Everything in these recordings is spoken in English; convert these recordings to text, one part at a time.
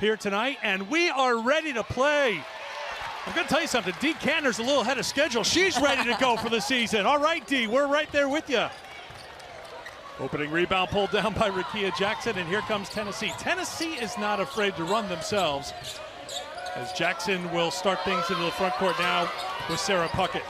here tonight, and we are ready to play. I'm going to tell you something. Dee Kanter's a little ahead of schedule. She's ready to go for the season. All right, Dee, we're right there with you. Opening rebound pulled down by Rickea Jackson, and here comes Tennessee. Tennessee is not afraid to run themselves, as Jackson will start things into the front court now with Sarah Puckett.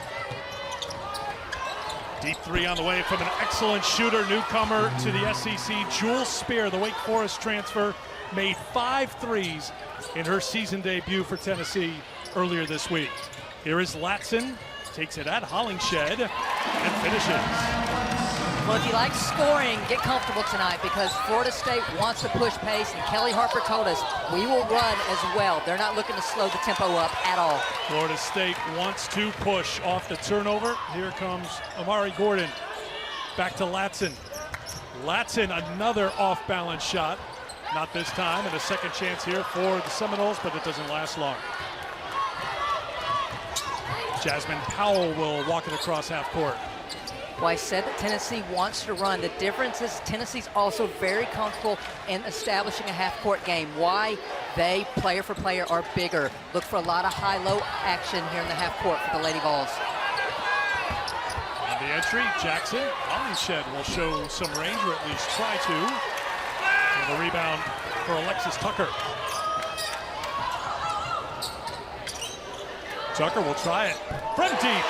Deep three on the way from an excellent shooter, newcomer to the SEC, Jules Spear, the Wake Forest transfer, made 5 threes in her season debut for Tennessee earlier this week. Here is Latson, takes it at Hollingshed, and finishes. Well, if you like scoring, get comfortable tonight, because Florida State wants to push pace, and Kelly Harper told us we will run as well. They're not looking to slow the tempo up at all. Florida State wants to push off the turnover. Here comes Amari Gordon. Back to Latson. Latson, another off-balance shot. Not this time, and a second chance here for the Seminoles, but it doesn't last long. Jasmine Powell will walk it across half court. Well, I said that Tennessee wants to run. The difference is Tennessee's also very comfortable in establishing a half-court game. Why? They, player for player, are bigger. Look for a lot of high-low action here in the half-court for the Lady Vols. On the entry, Jackson. Hollingshed will show some range, or at least try to. And the rebound for Alexis Tucker. Tucker will try it from deep.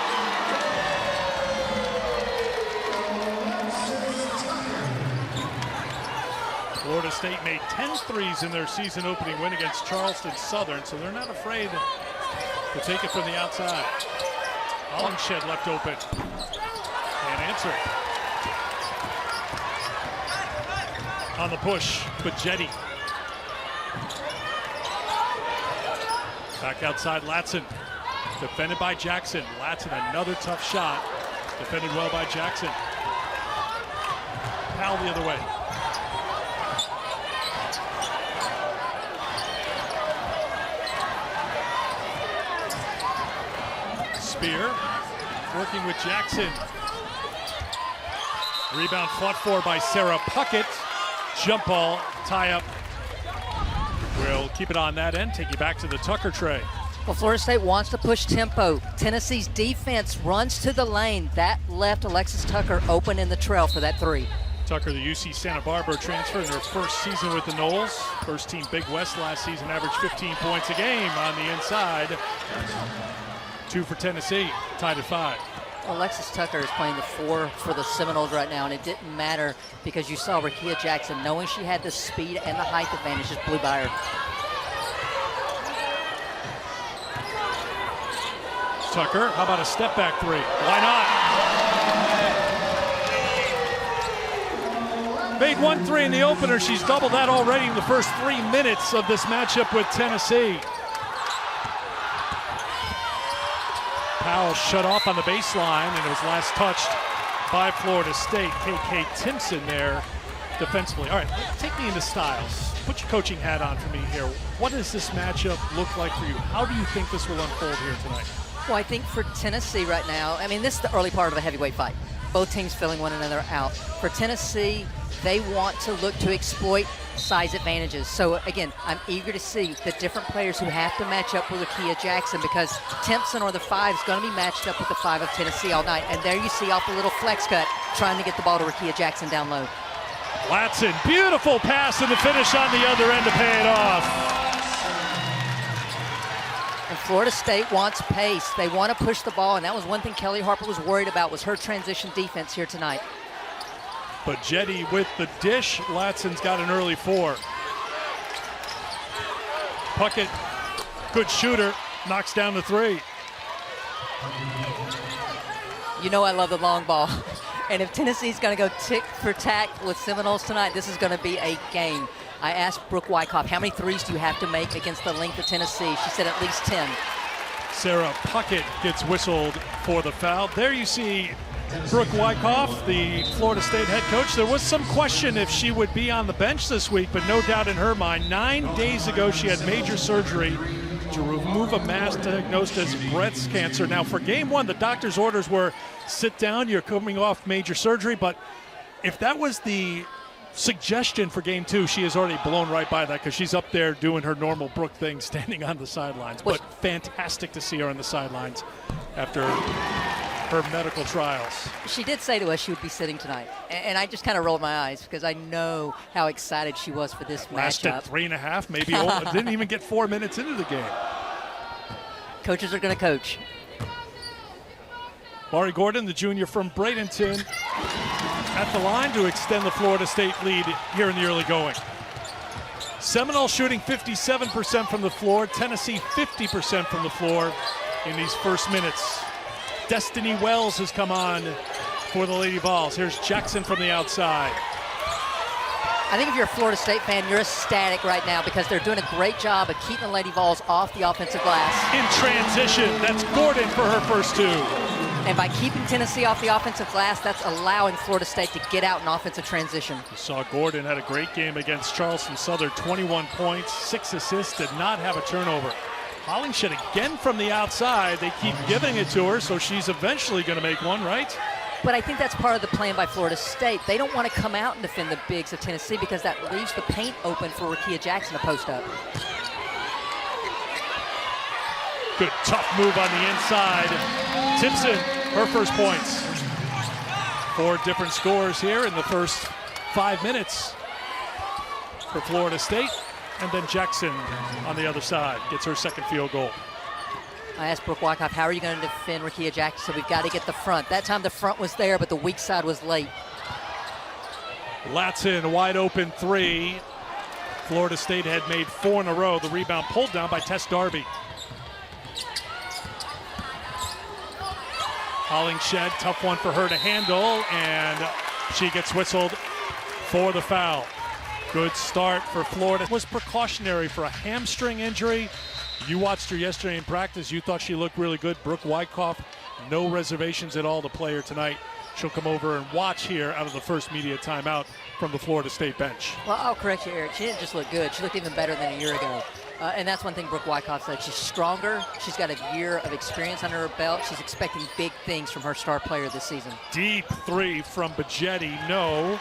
Florida State made 10 threes in their season opening win against Charleston Southern, so they're not afraid to take it from the outside. Hollingshed left open. Can't answer. On the push, but Jetty. Back outside, Latson. Defended by Jackson. Latson, another tough shot. Defended well by Jackson. Powell the other way. Spear working with Jackson. Rebound fought for by Sarah Puckett. Jump ball, tie up. We'll keep it on that end, take you back to the Tucker tray. Well, Florida State wants to push tempo. Tennessee's defense runs to the lane. That left Alexis Tucker open in the trail for that three. Tucker, the UC Santa Barbara transfer in her first season with the Noles. First team Big West last season, averaged 15 points a game on the inside. 2 for Tennessee, tied at 5. Alexis Tucker is playing the 4 for the Seminoles right now, and it didn't matter because you saw Rickea Jackson, knowing she had the speed and the height advantage, just blew by her. Tucker, how about a step back three? Why not? Made 1 3 in the opener. She's doubled that already in the first 3 minutes of this matchup with Tennessee. Powell shut off on the baseline, and it was last touched by Florida State. KK Timpson there defensively. All right, take me into styles. Put your coaching hat on for me here. What does this matchup look like for you? How do you think this will unfold here tonight? Well, I think for Tennessee right now, I mean, this is the early part of a heavyweight fight. Both teams filling one another out. For Tennessee, they want to look to exploit size advantages. So again, I'm eager to see the different players who have to match up with Rickea Jackson, because Timpson or the 5 is going to be matched up with the 5 of Tennessee all night. And there you see off the little flex cut, trying to get the ball to Rickea Jackson down low. Latson, beautiful pass and the finish on the other end to pay it off. And Florida State wants pace. They want to push the ball, and that was one thing Kelly Harper was worried about, was her transition defense here tonight. But Jetty with the dish. Latson's got an early 4. Puckett, good shooter, knocks down the 3. You know I love the long ball. And if Tennessee's going to go tick for tack with Seminoles tonight, this is going to be a game. I asked Brooke Wyckoff, how many threes do you have to make against the length of Tennessee? She said at least 10. Sarah Puckett gets whistled for the foul. There you see Brooke Wyckoff, the Florida State head coach. There was some question if she would be on the bench this week, but no doubt in her mind. 9 days ago, she had major surgery to remove a mass diagnosed as breast cancer. Now, for game 1, the doctor's orders were sit down, you're coming off major surgery, but if that was the suggestion for game 2, she has already blown right by that because she's up there doing her normal Brooke thing, standing on the sidelines. But fantastic to see her on the sidelines after her medical trials. She did say to us she would be sitting tonight, and I just kind of rolled my eyes because I know how excited she was for this Lasted matchup. 3.5, maybe over, didn't even get 4 minutes into the game. Coaches are going to coach. Laurie Gordon, the junior from Bradenton, at the line to extend the Florida State lead here in the early going. Seminole shooting 57% from the floor, Tennessee 50% from the floor in these first minutes. Destiny Wells has come on for the Lady Vols. Here's Jackson from the outside. I think if you're a Florida State fan, you're ecstatic right now because they're doing a great job of keeping the Lady Vols off the offensive glass. In transition, that's Gordon for her first 2. And by keeping Tennessee off the offensive glass, that's allowing Florida State to get out in offensive transition. You saw Gordon had a great game against Charleston Southern, 21 points, 6 assists, did not have a turnover. Hollingshed again from the outside. They keep giving it to her, so she's eventually going to make one, right? But I think that's part of the plan by Florida State. They don't want to come out and defend the bigs of Tennessee because that leaves the paint open for Rakia Jackson to post up. Good tough move on the inside. Timpson, her first points. 4 different scores here in the first 5 minutes for Florida State. And then Jackson on the other side gets her second field goal. I asked Brooke Wyckoff, how are you going to defend Rakia Jackson? So we've got to get the front. That time the front was there, but the weak side was late. Latson, wide open 3. Florida State had made 4 in a row. The rebound pulled down by Tess Darby. Hollingshed, tough one for her to handle, and she gets whistled for the foul. Good start for Florida. Was precautionary for a hamstring injury. You watched her yesterday in practice. You thought she looked really good. Brooke Wyckoff, no reservations at all, the player tonight. She'll come over and watch here out of the first media timeout from the Florida State bench. Well, I'll correct you, Eric. She didn't just look good. She looked even better than a year ago. And that's one thing Brooke Wyckoff said. She's stronger. She's got a year of experience under her belt. She's expecting big things from her star player this season. Deep 3 from Bajetti. No.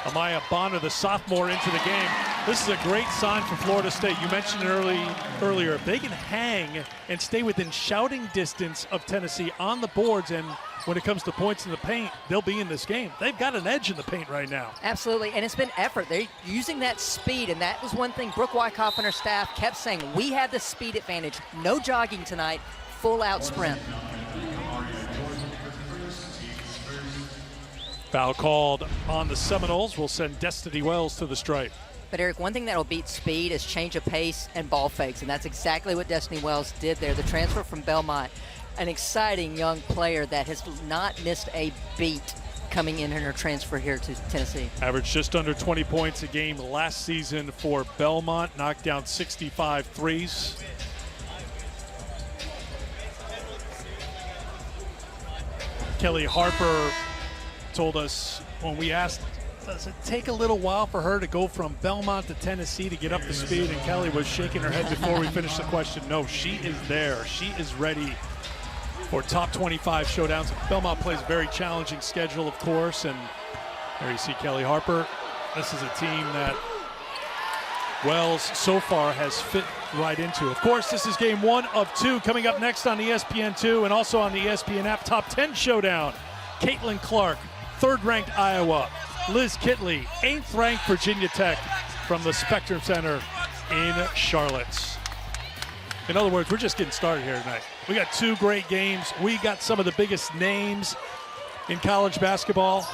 Amaya Bonner, the sophomore, into the game. This is a great sign for Florida State. You mentioned earlier, if they can hang and stay within shouting distance of Tennessee on the boards, and when it comes to points in the paint, they'll be in this game. They've got an edge in the paint right now. Absolutely, and it's been effort. They're using that speed, and that was one thing Brooke Wyckoff and her staff kept saying. We have the speed advantage. No jogging tonight, full out sprint. Foul called on the Seminoles will send Destiny Wells to the stripe. But Eric, one thing that will beat speed is change of pace and ball fakes, and that's exactly what Destiny Wells did there. The transfer from Belmont, an exciting young player that has not missed a beat coming in her transfer here to Tennessee. Averaged just under 20 points a game last season for Belmont, knocked down 65 threes. Kelly Harper told us when we asked, does it take a little while for her to go from Belmont to Tennessee to get up to speed? And Kelly was shaking her head before we finished the question. No, she is there. She is ready for top 25 showdowns. Belmont plays a very challenging schedule, of course, and there you see Kelly Harper. This is a team that Wells so far has fit right into. Of course, this is game 1 of 2 coming up next on ESPN2 and also on the ESPN app. Top 10 showdown. Caitlin Clark, 3rd-ranked Iowa. Liz Kitley, 8th-ranked Virginia Tech from the Spectrum Center in Charlotte. In other words, we're just getting started here tonight. We got 2 great games. We got some of the biggest names in college basketball.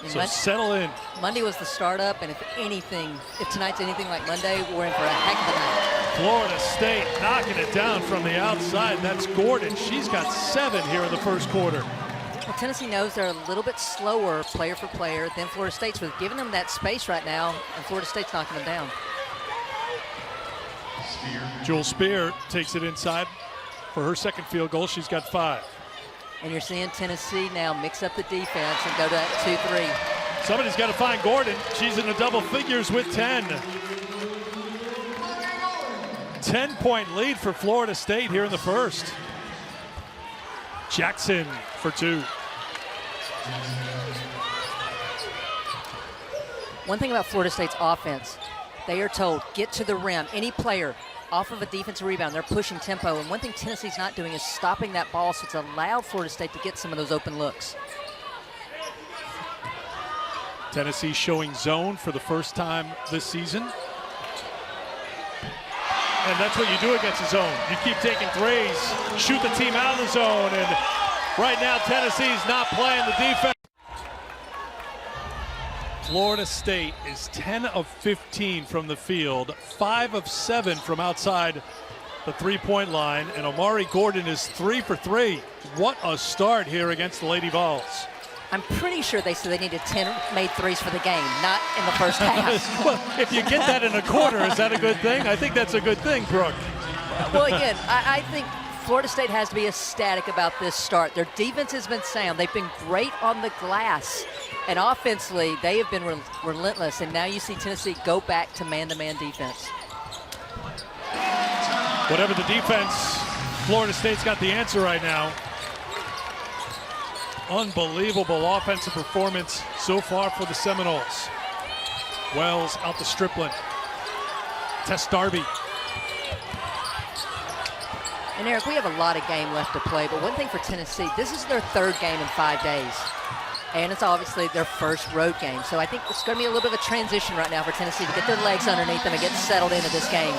So settle in. Monday was the startup, and if tonight's anything like Monday, we're in for a heck of a night. Florida State knocking it down from the outside. That's Gordon. She's got 7 here in the first quarter. Well, Tennessee knows they're a little bit slower player for player than Florida State, so we're giving them that space right now, and Florida State's knocking them down. Jewel Spear takes it inside for her second field goal. She's got 5. And you're seeing Tennessee now mix up the defense and go to that 2-3. Somebody's got to find Gordon. She's in the double figures with 10. 10-point lead for Florida State here in the first. Jackson for 2. One thing about Florida State's offense, they are told, get to the rim. Any player off of a defensive rebound, they're pushing tempo. And one thing Tennessee's not doing is stopping that ball, so it's allowed Florida State to get some of those open looks. Tennessee showing zone for the first time this season. And that's what you do against the zone. You keep taking threes, shoot the team out of the zone, and right now Tennessee's not playing the defense. Florida State is 10 of 15 from the field, 5 of 7 from outside the three-point line, and Omari Gordon is 3 for 3. What a start here against the Lady Vols. I'm pretty sure they said they needed 10 made threes for the game, not in the first half. Well, if you get that in a quarter, is that a good thing? I think that's a good thing, Brooke. Well, again, I think Florida State has to be ecstatic about this start. Their defense has been sound. They've been great on the glass. And offensively, they have been relentless. And now you see Tennessee go back to man-to-man defense. Whatever the defense, Florida State's got the answer right now. Unbelievable offensive performance so far for the Seminoles. Wells out to Strickland. Tess Darby. And Eric, we have a lot of game left to play, but one thing for Tennessee, this is their third game in 5 days. And it's obviously their first road game. So I think it's going to be a little bit of a transition right now for Tennessee to get their legs underneath them and get settled into this game.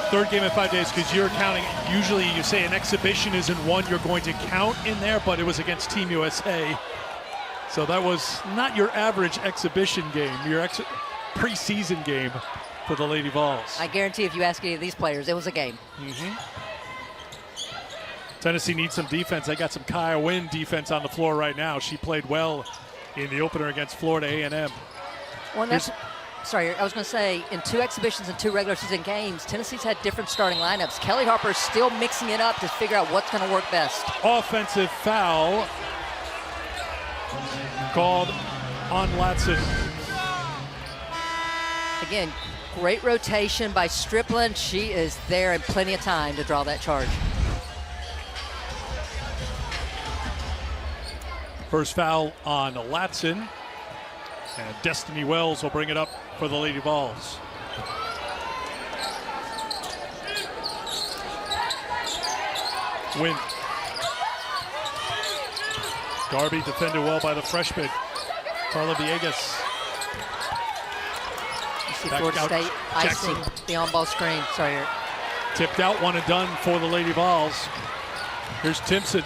Third game in 5 days, because you're counting, usually you say an exhibition isn't one you're going to count in there, but it was against Team USA. So that was not your average exhibition game, your preseason game for the Lady Vols. I guarantee if you ask any of these players, it was a game. Tennessee needs some defense. They got some Kaya Wynn defense on the floor right now. She played well in the opener against Florida A&M. Well, that's, sorry, I was going to say, in 2 exhibitions and 2 regular season games, Tennessee's had different starting lineups. Kelly Harper is still mixing it up to figure out what's going to work best. Offensive foul called on Latson. Again, great rotation by Strickland. She is there in plenty of time to draw that charge. First foul on Latson. And Destiny Wells will bring it up for the Lady Vols. Win. Darby defended well by the freshman, Carla Villegas. You see Florida State icing the on-ball screen. Sorry, Eric. Tipped out, one and done for the Lady Vols. Here's Timpson.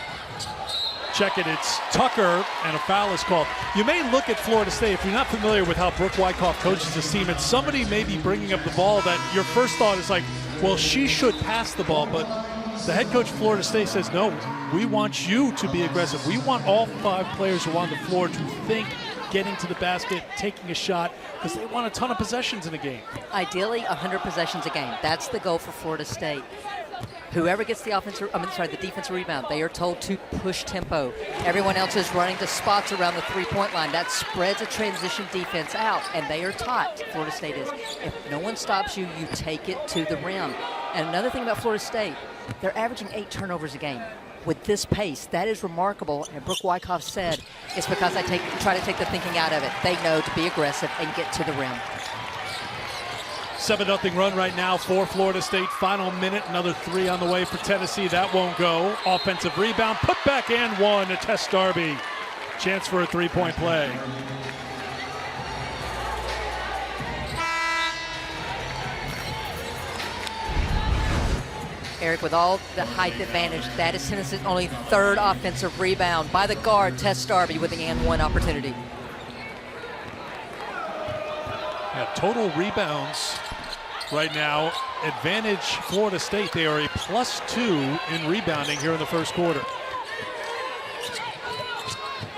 Check it, it's Tucker, and a foul is called. You may look at Florida State, if you're not familiar with how Brooke Wyckoff coaches this team, and somebody may be bringing up the ball that your first thought is like, well, she should pass the ball, but the head coach of Florida State says, no, we want you to be aggressive. We want all 5 players who are on the floor to think getting to the basket, taking a shot, because they want a ton of possessions in a game. Ideally, 100 possessions a game. That's the goal for Florida State. Whoever gets the the defensive rebound, they are told to push tempo. Everyone else is running to spots around the three-point line. That spreads a transition defense out, and they are taught, Florida State is, if no one stops you, you take it to the rim. And another thing about Florida State, they're averaging 8 turnovers a game. With this pace, that is remarkable, and Brooke Wyckoff said it's because I try to take the thinking out of it. They know to be aggressive and get to the rim. 7-0 run right now for Florida State. Final minute, another 3 on the way for Tennessee. That won't go. Offensive rebound, put back and 1 to Tess Darby. Chance for a 3-point play. Eric, with all the height advantage, that is Tennessee's only 3rd offensive rebound by the guard, Tess Darby, with the and 1 opportunity. Yeah, total rebounds right now, advantage Florida State. They are a +2 in rebounding here in the first quarter.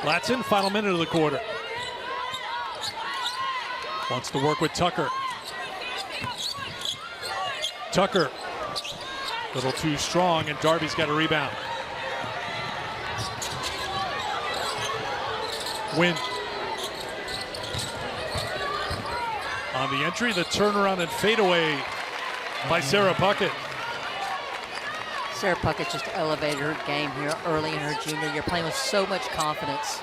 Latson, final minute of the quarter. Wants to work with Tucker. Tucker, a little too strong, and Darby's got a rebound. Win. On the entry, the turnaround and fadeaway by Sarah Puckett. Sarah Puckett just elevated her game here early in her junior year, playing with so much confidence.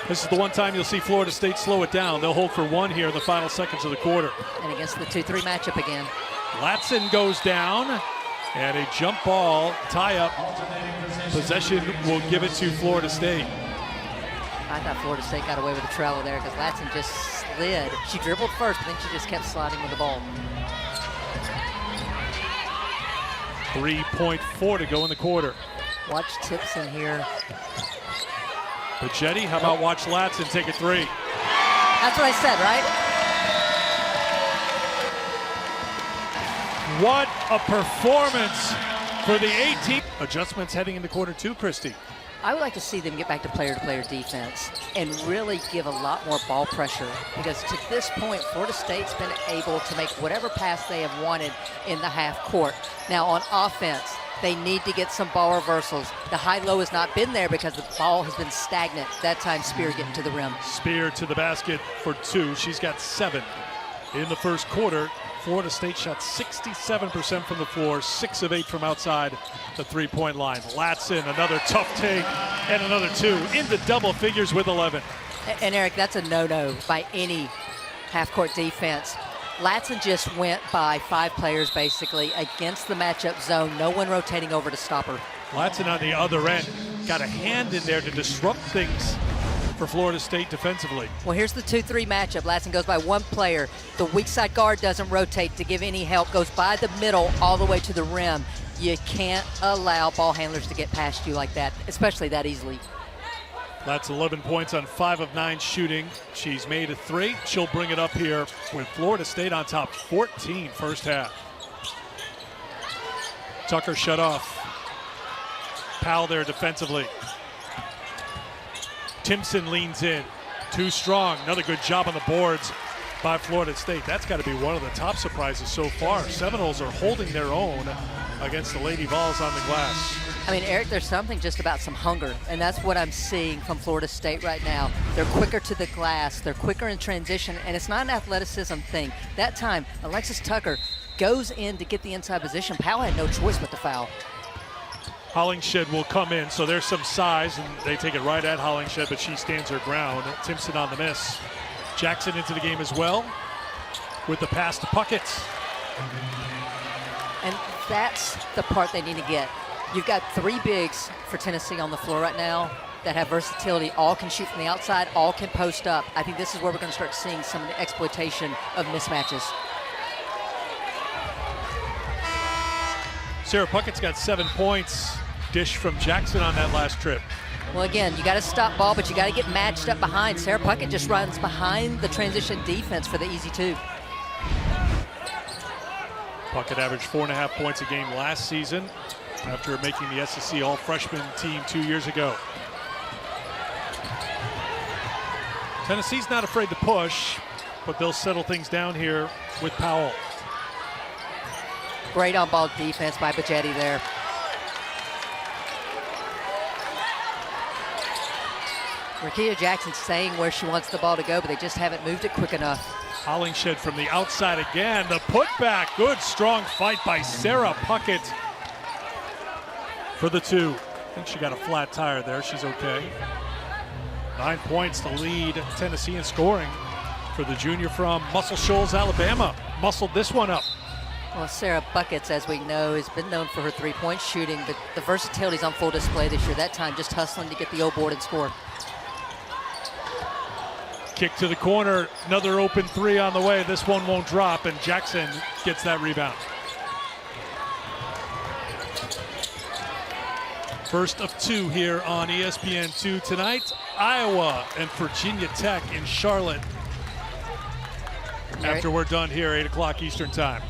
This is the one time you'll see Florida State slow it down. They'll hold for one here in the final seconds of the quarter. And against the 2-3 matchup again. Latson goes down, and a jump ball tie-up. Possession will give it to Florida State. I thought Florida State got away with the travel there because Latson just slid. She dribbled first, but then she just kept sliding with the ball. 3.4 to go in the quarter. Watch Timpson here. Pagetti, how about watch Latson take a three? That's what I said, right? What a performance for the 18. Adjustments heading into quarter two, Christy. I would like to see them get back to player defense and really give a lot more ball pressure, because to this point, Florida State's been able to make whatever pass they have wanted in the half court. Now on offense, they need to get some ball reversals. The high-low has not been there because the ball has been stagnant. That time, Spear getting to the rim. Spear to the basket for two. She's got 7 in the first quarter. Florida State shot 67% from the floor, 6 of 8 from outside the three-point line. Latson, another tough take, and another 2 into double figures with 11. And Eric, that's a no-no by any half-court defense. Latson just went by 5 players basically against the matchup zone. No one rotating over to stop her. Latson on the other end got a hand in there to disrupt things for Florida State defensively. Well, here's the 2-3 matchup. Latson goes by 1 player. The weak side guard doesn't rotate to give any help, goes by the middle all the way to the rim. You can't allow ball handlers to get past you like that, especially that easily. That's 11 points on 5 of 9 shooting. She's made a 3. She'll bring it up here with Florida State on top 14 first half. Tucker shut off. Powell there defensively. Timpson leans in. Too strong. Another good job on the boards by Florida State. That's got to be one of the top surprises so far. Seminoles are holding their own against the Lady Vols on the glass. I mean, Eric, there's something just about some hunger, and that's what I'm seeing from Florida State right now. They're quicker to the glass. They're quicker in transition, and it's not an athleticism thing. That time, Alexis Tucker goes in to get the inside position. Powell had no choice but to foul. Hollingshed will come in, so there's some size, and they take it right at Hollingshed, but she stands her ground. Timpson on the miss. Jackson into the game as well with the pass to Puckett. And that's the part they need to get. You've got 3 bigs for Tennessee on the floor right now that have versatility. All can shoot from the outside, all can post up. I think this is where we're going to start seeing some of the exploitation of mismatches. Sarah Puckett's got 7 points. Dish from Jackson on that last trip. Well, again, you got to stop ball, but you got to get matched up behind. Sarah Puckett just runs behind the transition defense for the easy 2. Puckett averaged 4.5 points a game last season after making the SEC All-Freshman team 2 years ago. Tennessee's not afraid to push, but they'll settle things down here with Powell. Great on-ball defense by Pagetti there. Rakia Jackson saying where she wants the ball to go, but they just haven't moved it quick enough. Hollingshed from the outside again. The putback. Good, strong fight by Sarah Puckett for the 2. I think she got a flat tire there. She's okay. 9 points to lead Tennessee in scoring for the junior from Muscle Shoals, Alabama. Muscled this one up. Well, Sarah Buckets, as we know, has been known for her 3-point shooting, but the versatility is on full display this year. That time just hustling to get the O-board and score. Kick to the corner, another open 3 on the way. This one won't drop, and Jackson gets that rebound. First of 2 here on ESPN2 tonight. Iowa and Virginia Tech in Charlotte. After we're done here, 8 o'clock Eastern time.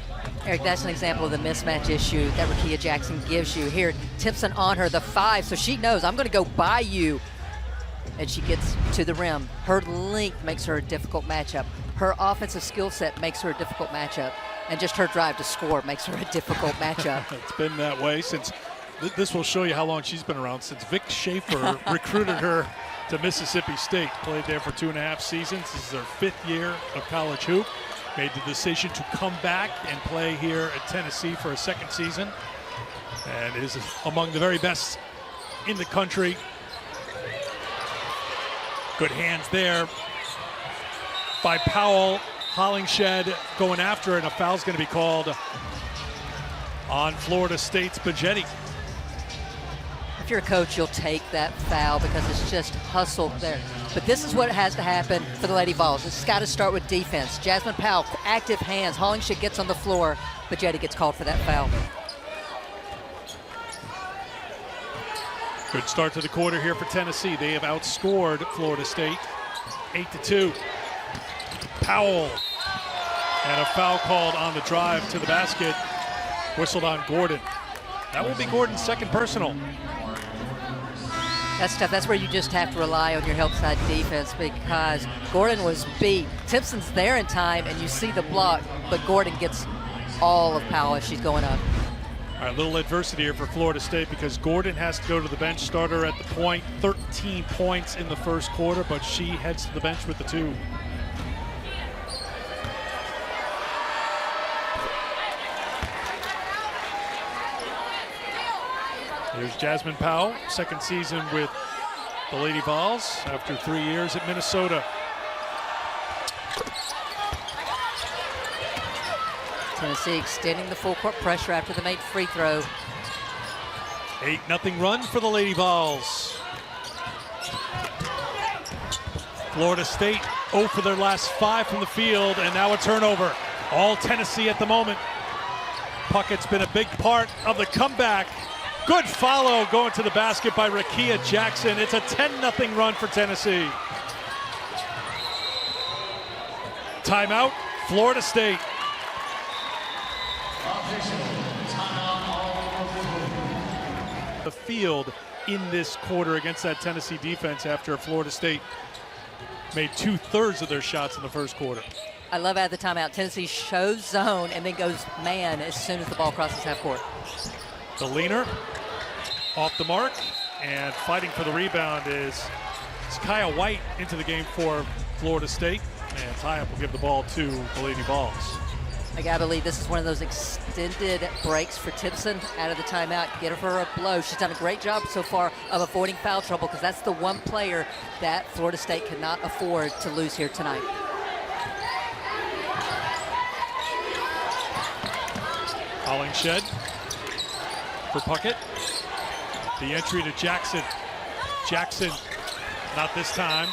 Eric, that's an example of the mismatch issue that Rakia Jackson gives you. Here, Timpson on her, the 5, so she knows I'm going to go by you. And she gets to the rim. Her length makes her a difficult matchup. Her offensive skill set makes her a difficult matchup. And just her drive to score makes her a difficult matchup. It's been that way since, this will show you how long she's been around, since Vic Schaefer recruited her to Mississippi State. Played there for 2.5 seasons. This is her 5th year of college hoop. Made the decision to come back and play here at Tennessee for a 2nd season. And is among the very best in the country. Good hands there by Powell. Hollingshed going after it, and a foul's going to be called on Florida State's Bajetti. If you're a coach, you'll take that foul because it's just hustle there. But this is what has to happen for the Lady Vols. It's got to start with defense. Jasmine Powell, active hands. Hollingshed gets on the floor. Bajetti gets called for that foul. Good start to the quarter here for Tennessee. They have outscored Florida State 8-2. Powell, and a foul called on the drive to the basket, whistled on Gordon. That will be Gordon's second personal. That's tough. That's where you just have to rely on your help side defense because Gordon was beat. Timpson's there in time, and you see the block, but Gordon gets all of Powell as she's going up. All right, little adversity here for Florida State because Gordon has to go to the bench, starter at the point, 13 points in the first quarter, but she heads to the bench with the 2. Here's Jasmine Powell, second season with the Lady Vols after 3 years at Minnesota. Tennessee extending the full court pressure after the made free throw. 8-0 run for the Lady Vols. Florida State 0 for their last 5 from the field, and now a turnover. All Tennessee at the moment. Puckett's been a big part of the comeback. Good follow going to the basket by Rakia Jackson. It's a 10-0 run for Tennessee. Timeout, Florida State. The field in this quarter against that Tennessee defense after Florida State made 2/3 of their shots in the first quarter. I love out of the timeout. Tennessee shows zone and then goes man as soon as the ball crosses half court. The leaner off the mark, and fighting for the rebound is Kaya White into the game for Florida State, and tie-up will give the ball to the Lady Vols. I gotta believe this is one of those extended breaks for Timpson out of the timeout. Get her for a blow. She's done a great job so far of avoiding foul trouble because that's the one player that Florida State cannot afford to lose here tonight. Hollingshed for Puckett. The entry to Jackson. Jackson, not this time.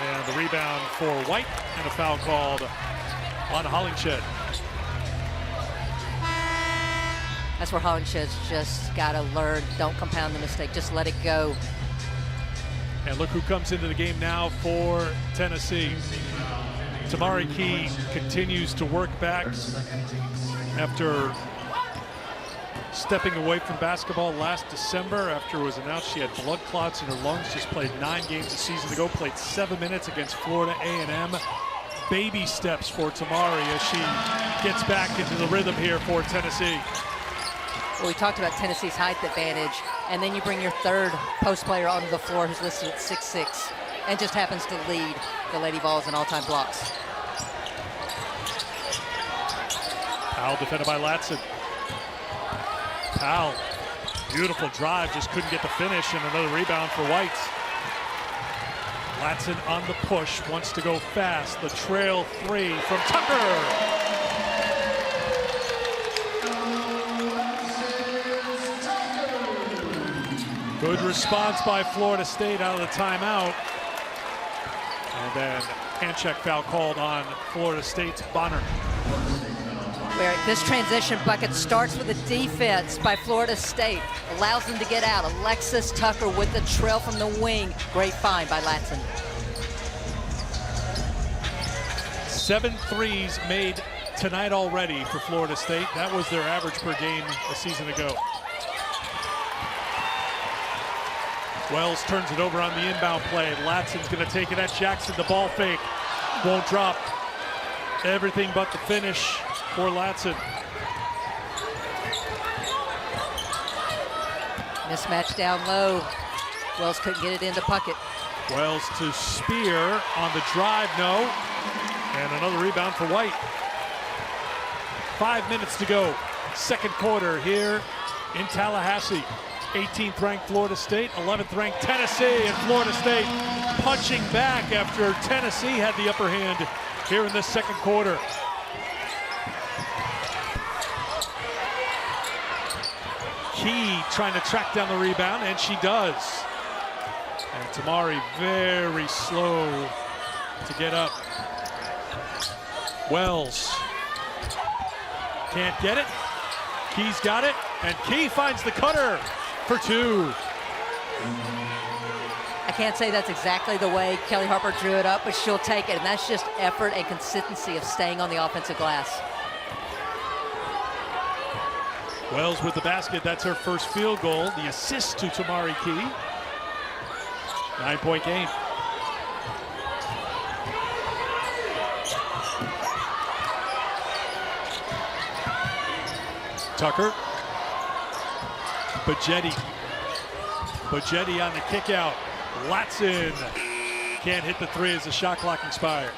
And the rebound for White, and a foul called on Hollingshed. That's where Hollinshed's just got to learn. Don't compound the mistake. Just let it go. And look who comes into the game now for Tennessee. Tamari Key continues to work back after stepping away from basketball last December after it was announced she had blood clots in her lungs. Just played 9 games a season ago, played 7 minutes against Florida A&M. Baby steps for Tamari as she gets back into the rhythm here for Tennessee. Well, we talked about Tennessee's height advantage, and then you bring your third post player onto the floor who's listed at 6'6", and just happens to lead the Lady Vols in all-time blocks. Powell defended by Latson. Powell, beautiful drive, just couldn't get the finish, and another rebound for White. Latson on the push, wants to go fast. The trail 3 from Tucker. Good response by Florida State out of the timeout. And then hand check foul called on Florida State's Bonner. Where this transition bucket starts with a defense by Florida State. Allows them to get out. Alexis Tucker with the trail from the wing. Great find by Latson. 7 threes made tonight already for Florida State. That was their average per game a season ago. Wells turns it over on the inbound play. Latson's going to take it at Jackson. The ball fake won't drop. Everything but the finish for Latson. Mismatch down low. Wells couldn't get it into Puckett. Wells to Spear on the drive, no. And another rebound for White. 5 minutes to go. Second quarter here in Tallahassee. 18th ranked Florida State, 11th ranked Tennessee, and Florida State punching back after Tennessee had the upper hand here in this second quarter. Key trying to track down the rebound, and she does. And Tamari very slow to get up. Wells can't get it. Key's got it, and Key finds the cutter for two. I can't say that's exactly the way Kelly Harper drew it up, but she'll take it, and that's just effort and consistency of staying on the offensive glass. Wells with the basket, that's her first field goal. The assist to Tamari Key. 9-point game. Tucker. Bajetti on the kick out. Latson can't hit the three as the shot clock expired.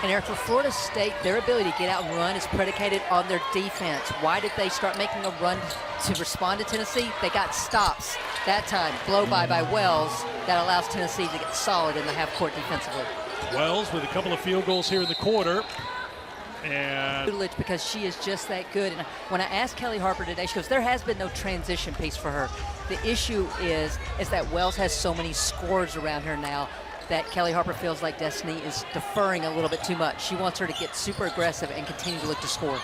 And Eric, for Florida State, their ability to get out and run is predicated on their defense. Why did they start making a run to respond to Tennessee? They got stops that time, blow by Wells, that allows Tennessee to get solid in the half court defensively. Wells with a couple of field goals here in the quarter. And because she is just that good. And when I asked Kelly Harper today, she goes, there has been no transition piece for her. The issue is that Wells has so many scores around her now that Kelly Harper feels like Destiny is deferring a little bit too much. She wants her to get super aggressive and continue to look to score.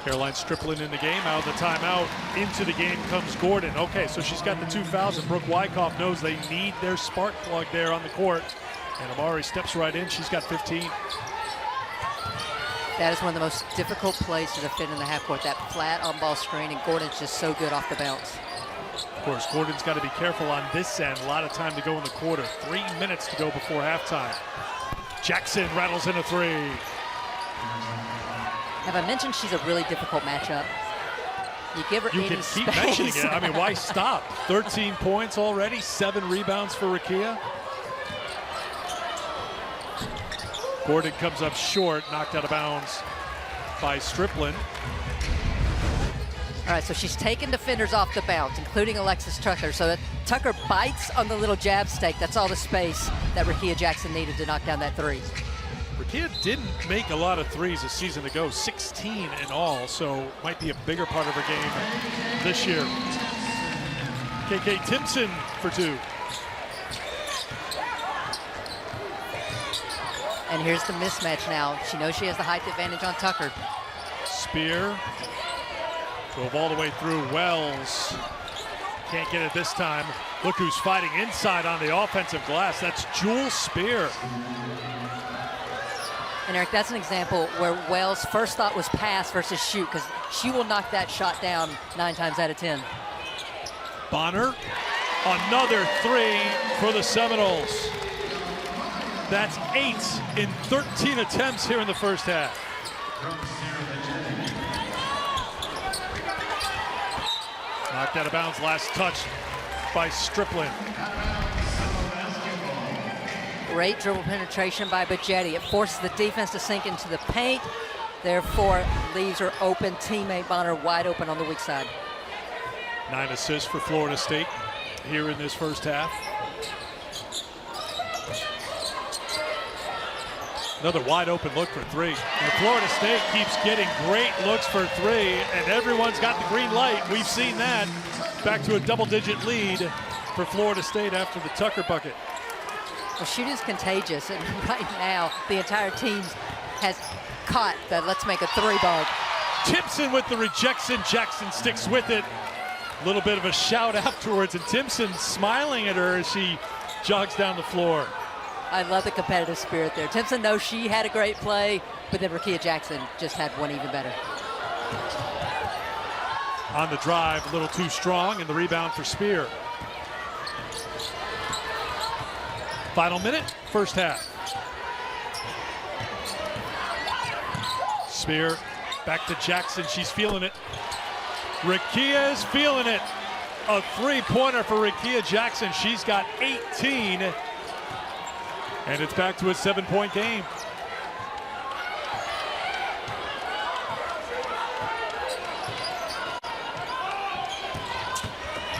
Caroline Strickland in the game, out of the timeout. Into the game comes Gordon. Okay, so she's got the 2 fouls, and Brooke Wyckoff knows they need their spark plug there on the court. And Amari steps right in. She's got 15. That is one of the most difficult plays to defend in the half court, that flat on-ball screen, and Gordon's just so good off the bounce. Of course, Gordon's got to be careful on this end. A lot of time to go in the quarter. 3 minutes to go before halftime. Jackson rattles in a three. Have I mentioned she's a really difficult matchup? You give her any space. You can keep mentioning it. I mean, why stop? 13 points already, 7 rebounds for Rakia. Gordon comes up short, knocked out of bounds by Strickland. All right, so she's taken defenders off the bounce, including Alexis Tucker. So that Tucker bites on the little jab stake. That's all the space that Rakia Jackson needed to knock down that three. Rakia didn't make a lot of threes a season ago, 16 in all, so might be a bigger part of her game this year. KK Timpson for two. And here's the mismatch now. She knows she has the height advantage on Tucker. Spear. Drove all the way through. Wells. Can't get it this time. Look who's fighting inside on the offensive glass. That's Jewel Spear. And Eric, that's an example where Wells' first thought was pass versus shoot, because she will knock that shot down 9 times out of 10. Bonner. Another three for the Seminoles. That's 8 in 13 attempts here in the first half. Knocked out of bounds, last touch by Strickland. Great dribble penetration by Bajetti. It forces the defense to sink into the paint, therefore leaves her open teammate Bonner wide open on the weak side. 9 assists for Florida State here in this first half. Another wide open look for three. And Florida State keeps getting great looks for three, and everyone's got the green light. We've seen that. Back to a double-digit lead for Florida State after the Tucker bucket. Well, shooting's contagious, and right now the entire team has caught that let's make a three bug. Timpson with the rejection. Jackson sticks with it. A little bit of a shout afterwards, and Timpson smiling at her as she jogs down the floor. I love the competitive spirit there. Timpson knows she had a great play, but then Rakia Jackson just had one even better. On the drive, a little too strong, and the rebound for Spear. Final minute, first half. Spear back to Jackson. She's feeling it. Rakia is feeling it. A three-pointer for Rakia Jackson. She's got 18. And it's back to a 7-point game.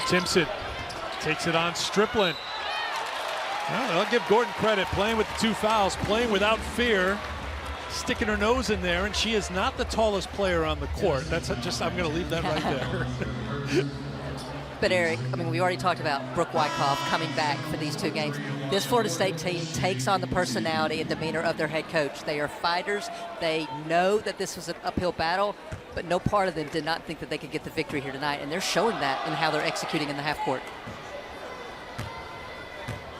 Timpson takes it on Striplin. Well, I'll give Gordon credit, playing with the 2 fouls, playing without fear, sticking her nose in there, and she is not the tallest player on the court. That's just, I'm going to leave that right there. But Eric, I mean, we already talked about Brooke Wyckoff coming back for these 2 games. This Florida State team takes on the personality and demeanor of their head coach. They are fighters. They know that this was an uphill battle, but no part of them did not think that they could get the victory here tonight, and they're showing that in how they're executing in the half court.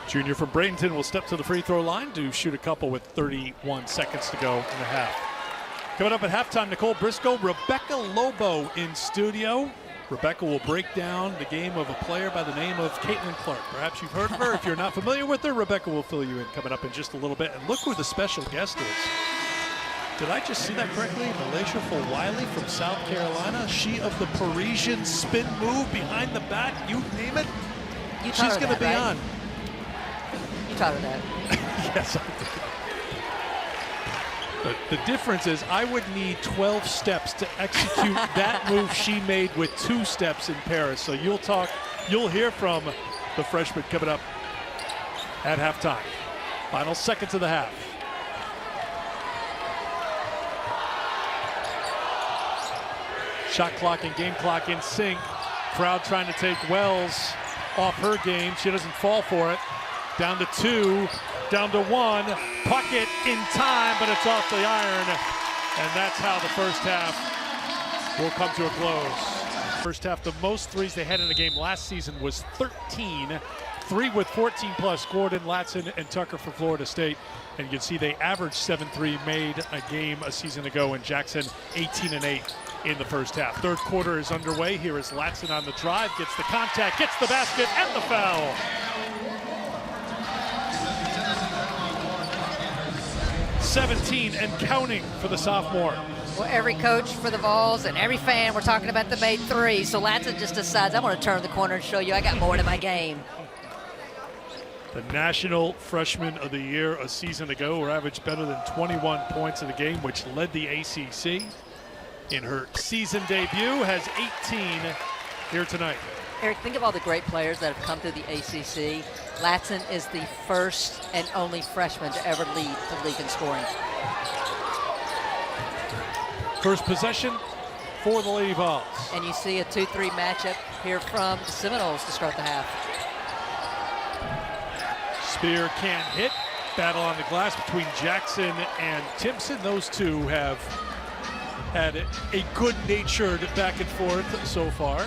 Junior from Bradenton will step to the free throw line to shoot a couple with 31 seconds to go in the half. Coming up at halftime, Nicole Briscoe, Rebecca Lobo in studio. Rebecca will break down the game of a player by the name of Caitlin Clark. Perhaps you've heard of her. If you're not familiar with her, Rebecca will fill you in coming up in just a little bit. And look who the special guest is. Did I just see that correctly? Malaysia Wiley from South Carolina. She of the Parisian spin move behind the back. You name it. She's going to be on. You taught her that. Yes, I did. But the difference is I would need 12 steps to execute that move she made with 2 steps in Paris. So you'll hear from the freshman coming up at halftime. Final seconds of the half. Shot clock and game clock in sync. Crowd trying to take Wells off her game. She doesn't fall for it. Down to 2, down to 1. Puckett in time, but it's off the iron. And that's how the first half will come to a close. First half, the most threes they had in a game last season was 13. 3 with 14 plus, Gordon, Latson, and Tucker for Florida State. And you can see they averaged 7-3 made a game a season ago, and Jackson 18-8 in the first half. Third quarter is underway. Here is Latson on the drive, gets the contact, gets the basket, and the foul. 17 and counting for the sophomore. Well, every coach for the Vols and every fan, we're talking about the made 3. So Latson just decides, I want to turn the corner and show you I got more to my game. The National Freshman of the Year a season ago, who averaged better than 21 points in the game, which led the ACC. In her season debut, has 18 here tonight. Eric, think of all the great players that have come through the ACC. Latson is the first and only freshman to ever lead the league in scoring. First possession for the Lady Vols. And you see a 2-3 matchup here from the Seminoles to start the half. Spear can't hit. Battle on the glass between Jackson and Timpson. Those two have had a good-natured back and forth so far.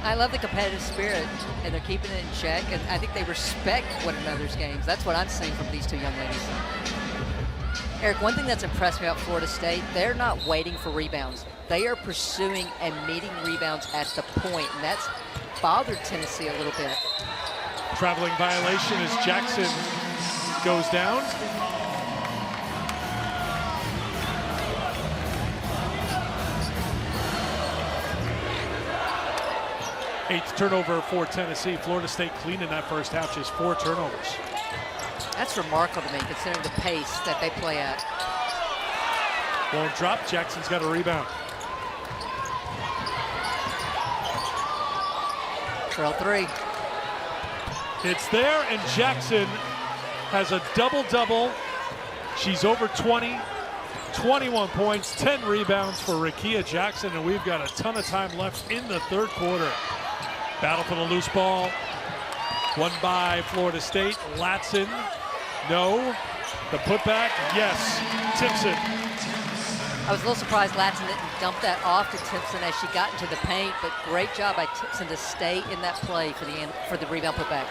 I love the competitive spirit, and they're keeping it in check, and I think they respect one another's games. That's what I'm seeing from these 2 young ladies. Eric, one thing that's impressed me about Florida State, they're not waiting for rebounds. They are pursuing and meeting rebounds at the point, and that's bothered Tennessee a little bit. Traveling violation as Jackson goes down. Eighth turnover for Tennessee. Florida State clean in that first half, just 4 turnovers. That's remarkable to me, considering the pace that they play at. Won't drop. Jackson's got a rebound. Trail 3. It's there, and Jackson has a double-double. She's over 20, 21 points, 10 rebounds for Rakia Jackson, and we've got a ton of time left in the third quarter. Battle for the loose ball. Won by Florida State. Latson, no. The putback, yes. Timpson. I was a little surprised Latson didn't dump that off to Timpson as she got into the paint, but great job by Timpson to stay in that play for the rebound putback.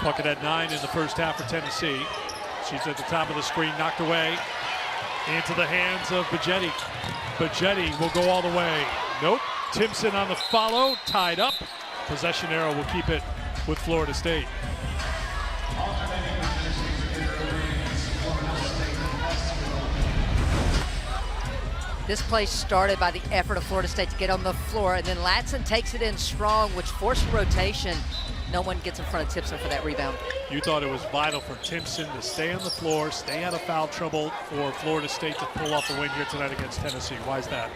Puckett at 9 in the first half for Tennessee. She's at the top of the screen, knocked away into the hands of Bajetti. Bajetti will go all the way. Nope. Timpson on the follow, tied up. Possession arrow will keep it with Florida State. This play started by the effort of Florida State to get on the floor, and then Latson takes it in strong, which forced rotation. No one gets in front of Timpson for that rebound. You thought it was vital for Timpson to stay on the floor, stay out of foul trouble for Florida State to pull off a win here tonight against Tennessee. Why is that?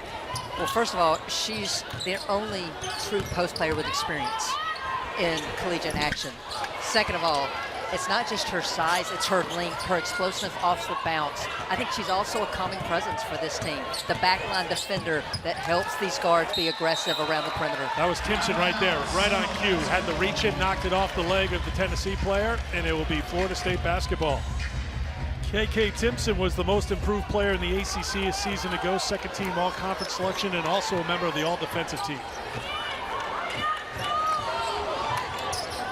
Well, first of all, she's the only true post player with experience in collegiate action. Second of all, it's not just her size, it's her length, her explosive off-slip bounce. I think she's also a calming presence for this team. The backline defender that helps these guards be aggressive around the perimeter. That was Timpson right there, right on cue. Had the reach in, knocked it off the leg of the Tennessee player, and it will be Florida State basketball. KK Timpson was the most improved player in the ACC a season ago, second team all-conference selection, and also a member of the all-defensive team.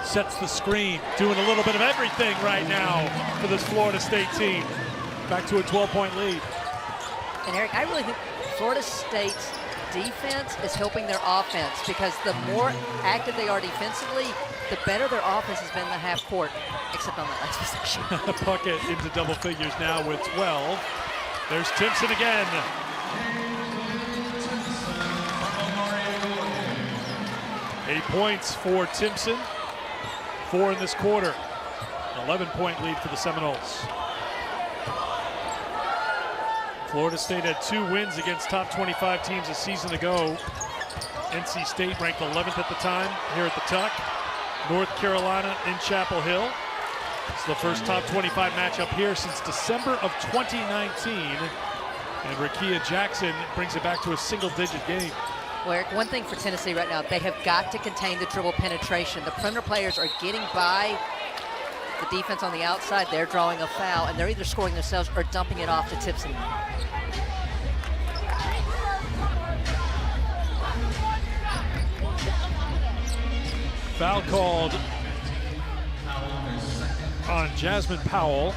Sets the screen, doing a little bit of everything right now for this Florida State team. Back to a 12-point lead. And Eric, I really think Florida State's defense is helping their offense, because the more active they are defensively, the better their offense has been in the half court, except on that last possession. Puckett into double figures now with 12. There's Timpson again. 8 points for Timpson. 4 in this quarter. 11-point lead for the Seminoles. Florida State had 2 wins against top 25 teams a season ago. NC State ranked 11th at the time here at the Tuck. North Carolina in Chapel Hill. It's the first top 25 matchup here since December of 2019. And Rakia Jackson brings it back to a single-digit game. Well, Eric, one thing for Tennessee right now, they have got to contain the dribble penetration. The perimeter players are getting by the defense on the outside. They're drawing a foul, and they're either scoring themselves or dumping it off to Timpson. Foul called on Jasmine Powell.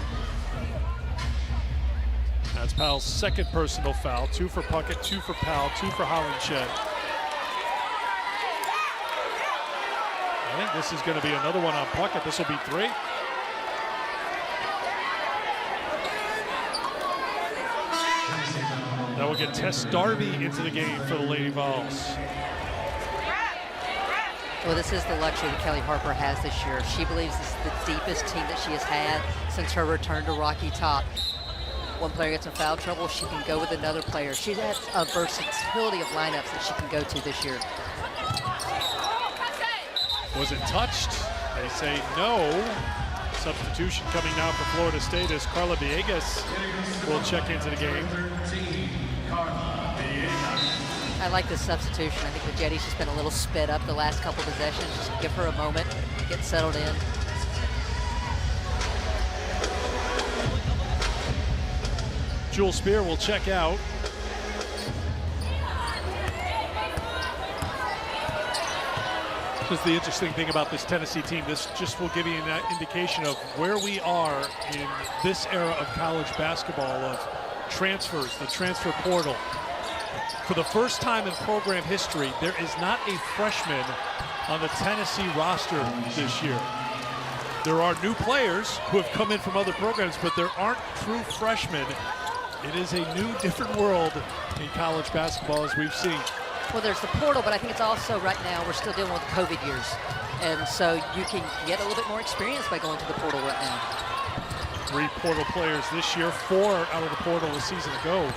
That's Powell's second personal foul. 2 for Puckett, 2 for Powell, 2 for Hollinshed. I think this is going to be another one on Puckett. This will be 3. That will get Tess Darby into the game for the Lady Vols. Well, this is the luxury that Kelly Harper has this year. She believes this is the deepest team that she has had since her return to Rocky Top. One player gets in foul trouble, she can go with another player. She has a versatility of lineups that she can go to this year. Was it touched? They say no. Substitution coming now for Florida State as Carla Villegas will check into the game. I like this substitution. I think with Jetty, she's been a little sped up the last couple possessions. Just give her a moment, get settled in. Jewel Spear will check out. This is the interesting thing about this Tennessee team. This just will give you an indication of where we are in this era of college basketball, of transfers, the transfer portal. For the first time in program history, there is not a freshman on the Tennessee roster this year. There are new players who have come in from other programs, but there aren't true freshmen. It is a new, different world in college basketball as we've seen. Well, there's the portal, but I think it's also right now we're still dealing with COVID years. And so you can get a little bit more experience by going to the portal right now. 3 portal players this year, 4 out of the portal a season ago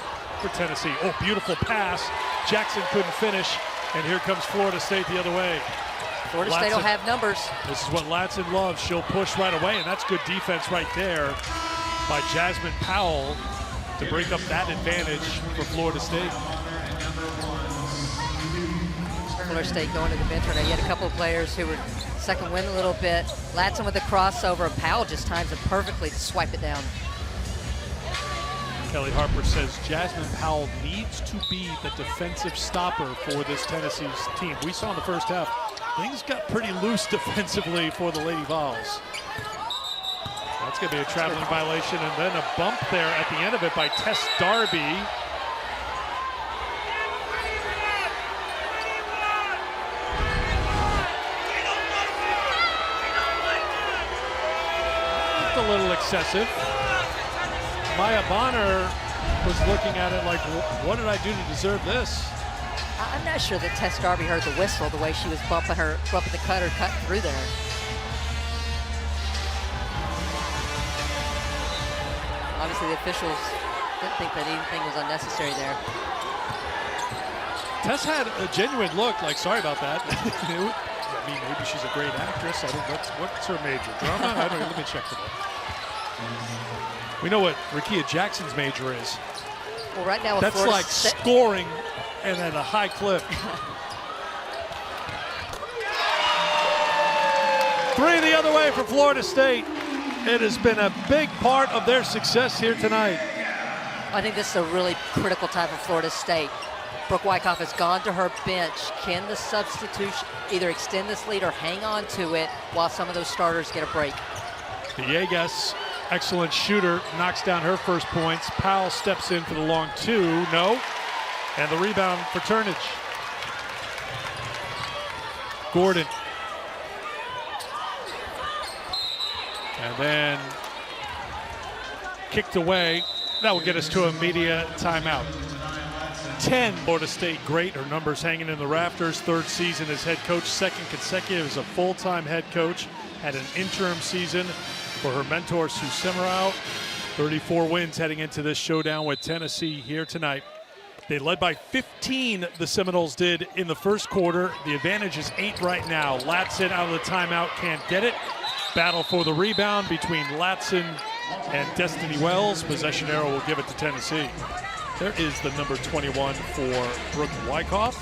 for Tennessee. Oh, beautiful pass. Jackson couldn't finish, and here comes Florida State the other way. Florida State will have numbers. This is what Latson loves. She'll push right away, and that's good defense right there by Jasmine Powell to break up that advantage for Florida State. Florida State going to the bench right now. You had a couple of players who were second wind a little bit. Latson with the crossover. Powell just times it perfectly to swipe it down. Kelly Harper says Jasmine Powell needs to be the defensive stopper for this Tennessee team. We saw in the first half, things got pretty loose defensively for the Lady Vols. That's going to be a traveling violation, and then a bump there at the end of it by Tess Darby. A little excessive. Maya Bonner was looking at it like, what did I do to deserve this? I'm not sure that Tess Darby heard the whistle the way she was bumping the cutter cut through there. Obviously the officials didn't think that anything was unnecessary there. Tess had a genuine look like, sorry about that. I mean, maybe she's a great actress. I don't know. What's her major? Drama? I don't know. Let me check today. We know what Rickea Jackson's major is. Well, right now, that's like scoring and at a high clip. 3 the other way for Florida State. It has been a big part of their success here tonight. I think this is a really critical time for Florida State. Brooke Wyckoff has gone to her bench. Can the substitution either extend this lead or hang on to it while some of those starters get a break? Villegas, excellent shooter, knocks down her first points. Powell steps in for the long 2, no. And the rebound for Turnage. Gordon. And then kicked away. That will get us to a media timeout. 10, Florida State great. Her numbers hanging in the rafters. 3rd season as head coach, 2nd consecutive as a full-time head coach. Had an interim season for her mentor, Sue Semrau. 34 wins heading into this showdown with Tennessee here tonight. They led by 15, the Seminoles did in the first quarter. The advantage is 8 right now. Latson out of the timeout, can't get it. Battle for the rebound between Latson and Destiny Wells. Possession arrow will give it to Tennessee. There is the number 21 for Brooke Wyckoff.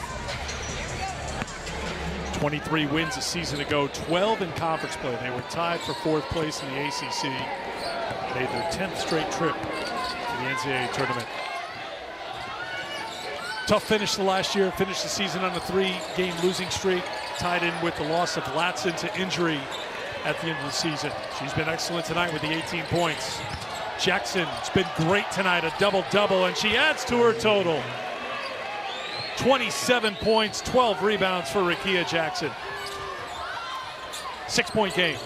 23 wins a season ago, 12 in conference play. They were tied for 4th place in the ACC. Made their 10th straight trip to the NCAA tournament. Tough finish the last year, finished the season on a 3-game losing streak, tied in with the loss of Latson to injury at the end of the season. She's been excellent tonight with the 18 points. Jackson's been great tonight, a double-double, and she adds to her total. 27 points, 12 rebounds for Rickea Jackson. 6-point game.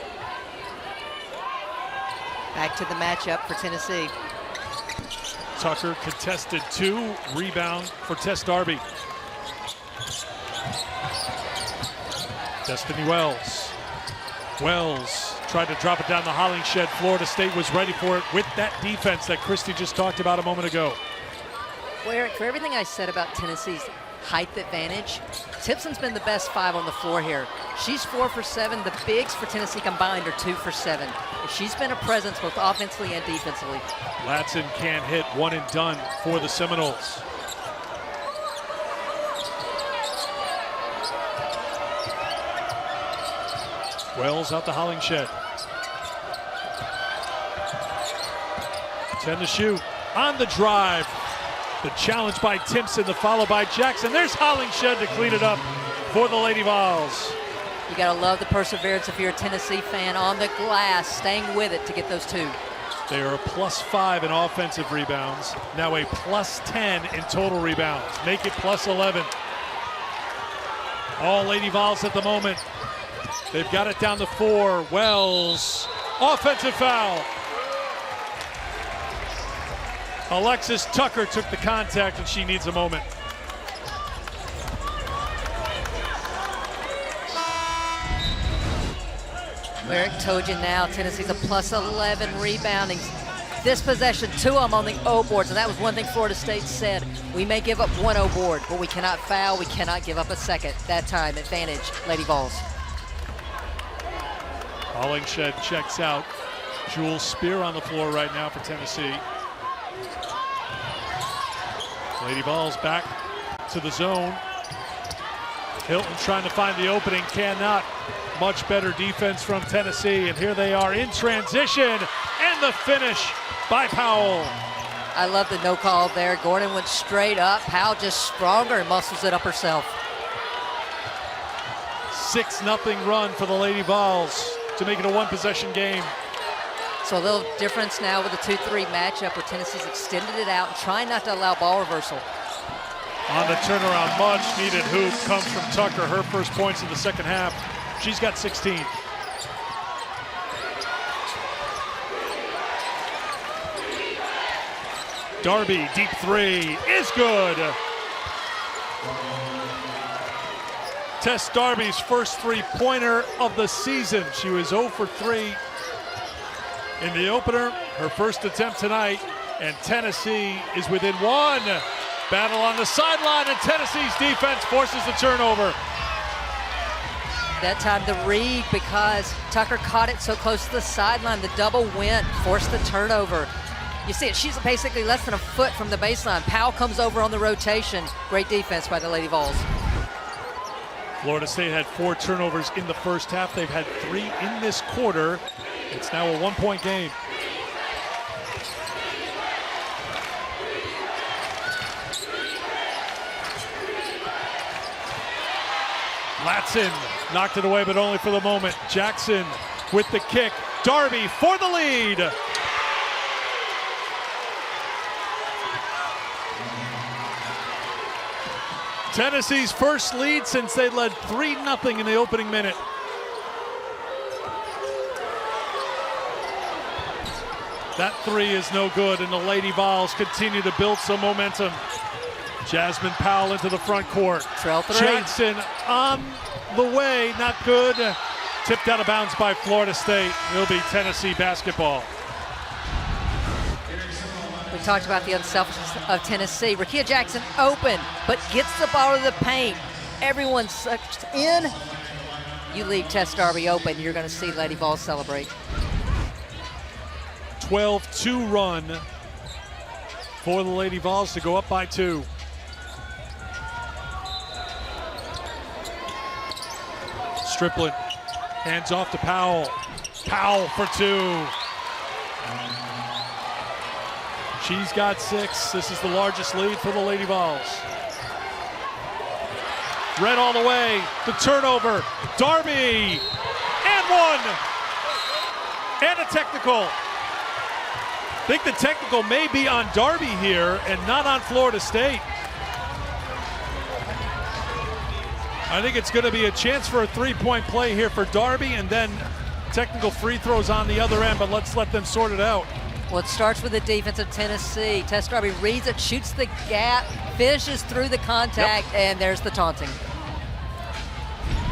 Back to the matchup for Tennessee. Tucker contested 2, rebound for Tess Darby. Destiny Wells. Wells tried to drop it down the Hollingshed. Florida State was ready for it with that defense that Christy just talked about a moment ago. Well, Eric, for everything I said about Tennessee's height advantage, Tipson's been the best 5 on the floor here. She's 4 for 7. The bigs for Tennessee combined are 2 for 7. She's been a presence both offensively and defensively. Latson can't hit, 1 and done for the Seminoles. Wells out to Hollingshed. 10 to shoot. On the drive. The challenge by Timpson, the follow by Jackson. There's Hollingshed to clean it up for the Lady Vols. You gotta love the perseverance if you're a Tennessee fan on the glass, staying with it to get those 2. They are a +5 in offensive rebounds. Now a +10 in total rebounds. Make it +11. All Lady Vols at the moment. They've got it down to 4. Wells, offensive foul. Alexis Tucker took the contact and she needs a moment. Eric told you now, Tennessee's a +11 rebounding. This possession, 2 of them on the O boards, and that was one thing Florida State said. We may give up 1 O board, but we cannot foul, we cannot give up a second. That time, advantage, Lady Vols. Hollingshed checks out. Jules Spear on the floor right now for Tennessee. Lady Vols back to the zone. Hilton trying to find the opening, cannot. Much better defense from Tennessee, and here they are in transition, and the finish by Powell. I love the no call there. Gordon went straight up. Powell just stronger and muscles it up herself. 6-0 run for the Lady Vols to make it a 1-possession game. So a little difference now with the 2-3 matchup where Tennessee's extended it out and trying not to allow ball reversal. On the turnaround, much needed hoop comes from Tucker. Her first points in the second half. She's got 16. Darby, deep 3 is good. Tess Darby's first 3-pointer of the season. She was 0 for 3 in the opener. Her first attempt tonight, and Tennessee is within 1. Battle on the sideline, and Tennessee's defense forces the turnover. That time the read, because Tucker caught it so close to the sideline. The double went, forced the turnover. You see it, she's basically less than a foot from the baseline. Powell comes over on the rotation. Great defense by the Lady Vols. Florida State had 4 turnovers in the first half. They've had 3 in this quarter. It's now a 1-point game. Latson knocked it away, but only for the moment. Jackson with the kick. Darby for the lead. Tennessee's first lead since they led 3-0 in the opening minute. That 3 is no good, and the Lady Vols continue to build some momentum. Jasmine Powell into the front court. Trail 3. Jackson on the way, not good. Tipped out of bounds by Florida State. It'll be Tennessee basketball. We talked about the unselfishness of Tennessee. Rakia Jackson open, but gets the ball to the paint. Everyone sucks in. You leave Tess Darby open, you're going to see Lady Vols celebrate. 12-2 run for the Lady Vols to go up by 2. Striplin hands off to Powell. Powell for 2. She's got 6. This is the largest lead for the Lady Vols. Red all the way. The turnover. Darby. And 1. And a technical. I think the technical may be on Darby here and not on Florida State. I think it's going to be a chance for a 3-point play here for Darby, and then technical free throws on the other end, but let's let them sort it out. Well, it starts with the defense of Tennessee. Tess Darby reads it, shoots the gap, finishes through the contact, and there's the taunting.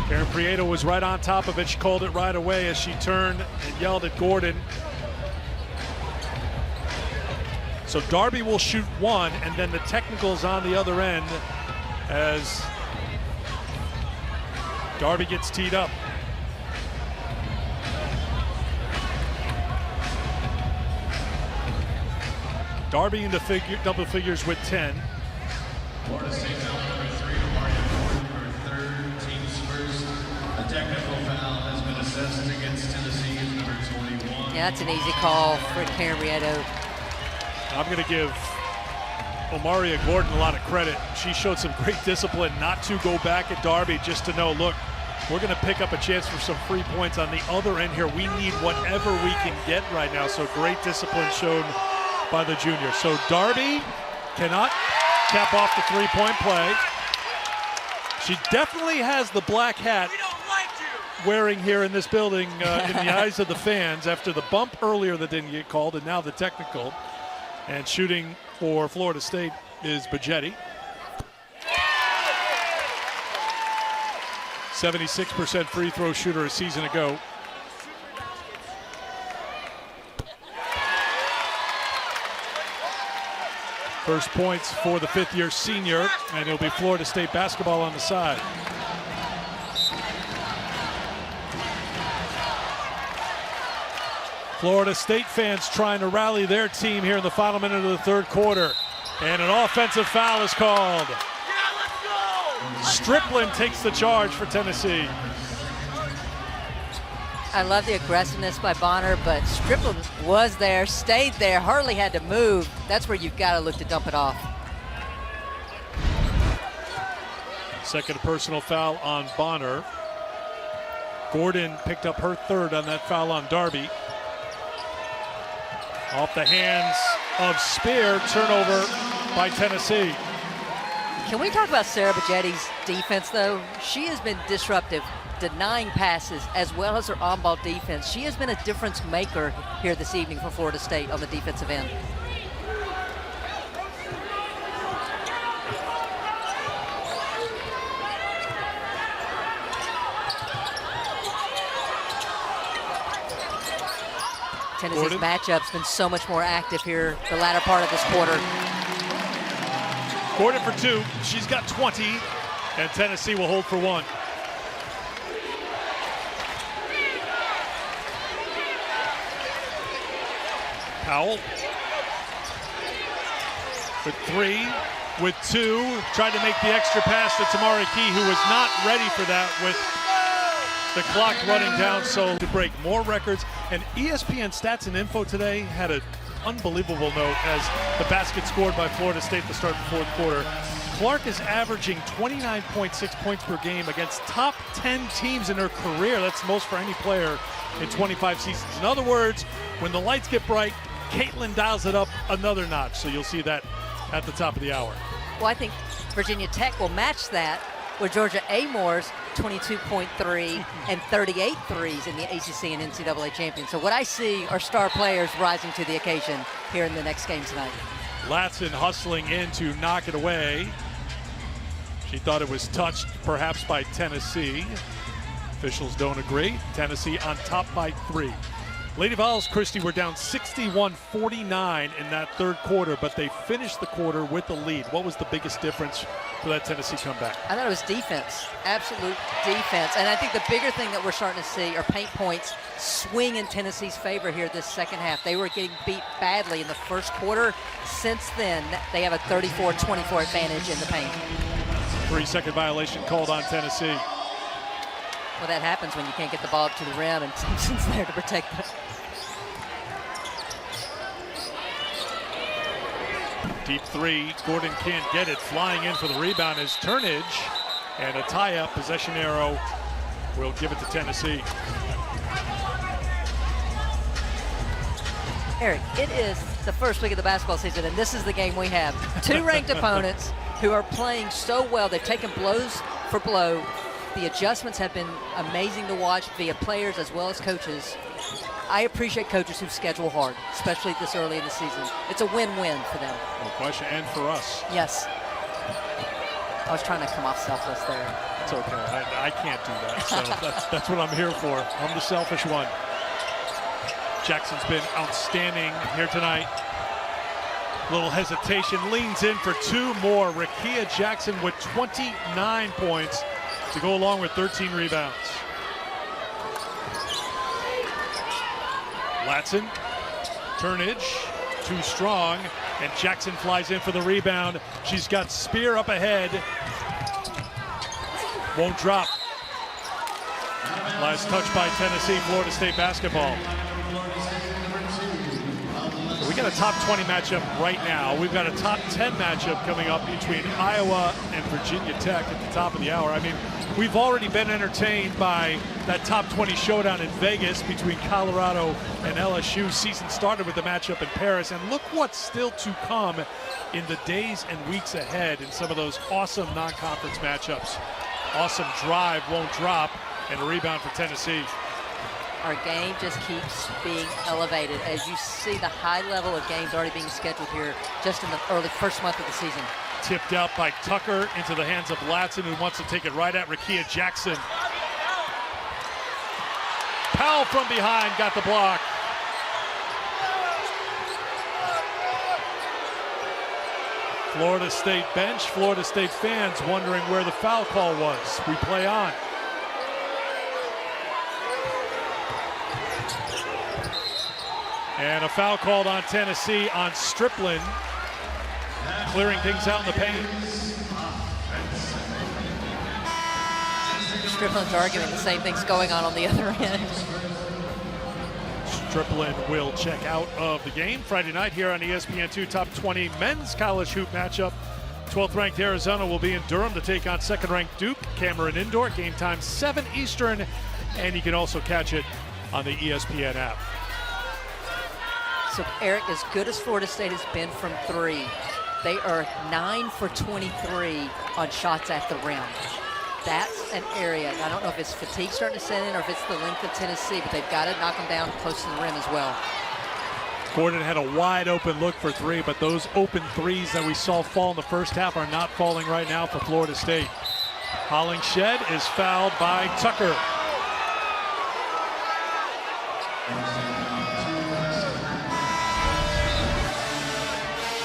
Karen Prieto was right on top of it. She called it right away as she turned and yelled at Gordon. So Darby will shoot 1, and then the technical's on the other end as Darby gets teed up. Darby into double figures with 10. Florida State foul number 3 to Maria Gordon, her 3rd, team's first. A technical foul has been assessed against Tennessee's number 21. Yeah, that's an easy call for Karen Prieto. I'm going to give Omaria Gordon a lot of credit. She showed some great discipline not to go back at Darby, just to know, look, we're going to pick up a chance for some free points on the other end here. We need whatever we can get right now. So great discipline shown by the junior. So Darby cannot cap off the 3-point play. She definitely has the black hat wearing here in this building in the eyes of the fans after the bump earlier that didn't get called, and now the technical. And shooting for Florida State is Bajetti. 76% free throw shooter a season ago. First points for the 5th-year senior, and it'll be Florida State basketball on the side. Florida State fans trying to rally their team here in the final minute of the 3rd quarter. And an offensive foul is called. Striplin takes the charge for Tennessee. I love the aggressiveness by Bonner, but Striplin was there, stayed there, hardly had to move. That's where you've got to look to dump it off. Second personal foul on Bonner. Gordon picked up her 3rd on that foul on Darby. Off the hands of Spear, turnover by Tennessee. Can we talk about Sarah Bajetti's defense, though? She has been disruptive, denying passes, as well as her on-ball defense. She has been a difference maker here this evening for Florida State on the defensive end. Tennessee's matchup's been so much more active here the latter part of this quarter. Gordon for 2. She's got 20, and Tennessee will hold for 1. Powell with 3, with 2, tried to make the extra pass to Tamari Key, who was not ready for that with the clock running down, so to break more records. And ESPN Stats and Info today had an unbelievable note as the basket scored by Florida State to start the 4th quarter. Clark is averaging 29.6 points per game against top 10 teams in her career. That's the most for any player in 25 seasons. In other words, when the lights get bright, Caitlin dials it up another notch. So you'll see that at the top of the hour. Well, I think Virginia Tech will match that with Georgia Amore's 22.3 and 38 threes in the ACC and NCAA champions. So what I see are star players rising to the occasion here in the next game tonight. Latson hustling in to knock it away. She thought it was touched perhaps by Tennessee. Officials don't agree. Tennessee on top by 3. Lady Vols, Christy, were down 61-49 in that 3rd quarter, but they finished the quarter with the lead. What was the biggest difference for that Tennessee comeback? I thought it was defense, absolute defense. And I think the bigger thing that we're starting to see are paint points swing in Tennessee's favor here this second half. They were getting beat badly in the 1st quarter. Since then, they have a 34-24 advantage in the paint. 3-second violation called on Tennessee. Well, that happens when you can't get the ball up to the rim and Simpson's there to protect it. Deep 3, Gordon can't get it. Flying in for the rebound is Turnage, and a tie-up. Possession arrow will give it to Tennessee. Eric, it is the first week of the basketball season, and this is the game we have. 2 ranked opponents who are playing so well. They've taken blows for blow. The adjustments have been amazing to watch via players as well as coaches. I appreciate coaches who schedule hard, especially this early in the season. It's a win-win for them. No question, and for us. Yes. I was trying to come off selfless there. It's okay. I can't do that. So that's what I'm here for. I'm the selfish one. Jackson's been outstanding here tonight. Little hesitation, leans in for 2 more. Rakia Jackson with 29 points to go along with 13 rebounds. Latson, Turnage, too strong, and Jackson flies in for the rebound. She's got Spear up ahead. Won't drop. Last touch by Tennessee, Florida State basketball. We got a top 20 matchup right now. We've got a top 10 matchup coming up between Iowa and Virginia Tech at the top of the hour. I mean, we've already been entertained by that top 20 showdown in Vegas between Colorado and LSU. Season started with the matchup in Paris, and look what's still to come in the days and weeks ahead in some of those awesome non-conference matchups. Awesome drive, won't drop, and a rebound for Tennessee. Our game just keeps being elevated as you see the high level of games already being scheduled here just in the early 1st month of the season. Tipped out by Tucker into the hands of Latson, who wants to take it right at Rakia Jackson. Powell from behind got the block. Florida State bench, Florida State fans wondering where the foul call was. We play on. And a foul called on Tennessee on Strickland, clearing things out in the paint. Strickland's arguing the same thing's going on the other end. Strickland will check out of the game. Friday night here on ESPN2 Top 20 Men's College Hoop matchup. 12th ranked Arizona will be in Durham to take on 2nd ranked Duke. Cameron Indoor, game time 7 Eastern, and you can also catch it on the ESPN app. So, Eric, as good as Florida State has been from 3, they are 9 for 23 on shots at the rim. That's an area, and I don't know if it's fatigue starting to set in or if it's the length of Tennessee, but they've got to knock them down close to the rim as well. Gordon had a wide open look for 3, but those open threes that we saw fall in the first half are not falling right now for Florida State. Hollingshed is fouled by Tucker.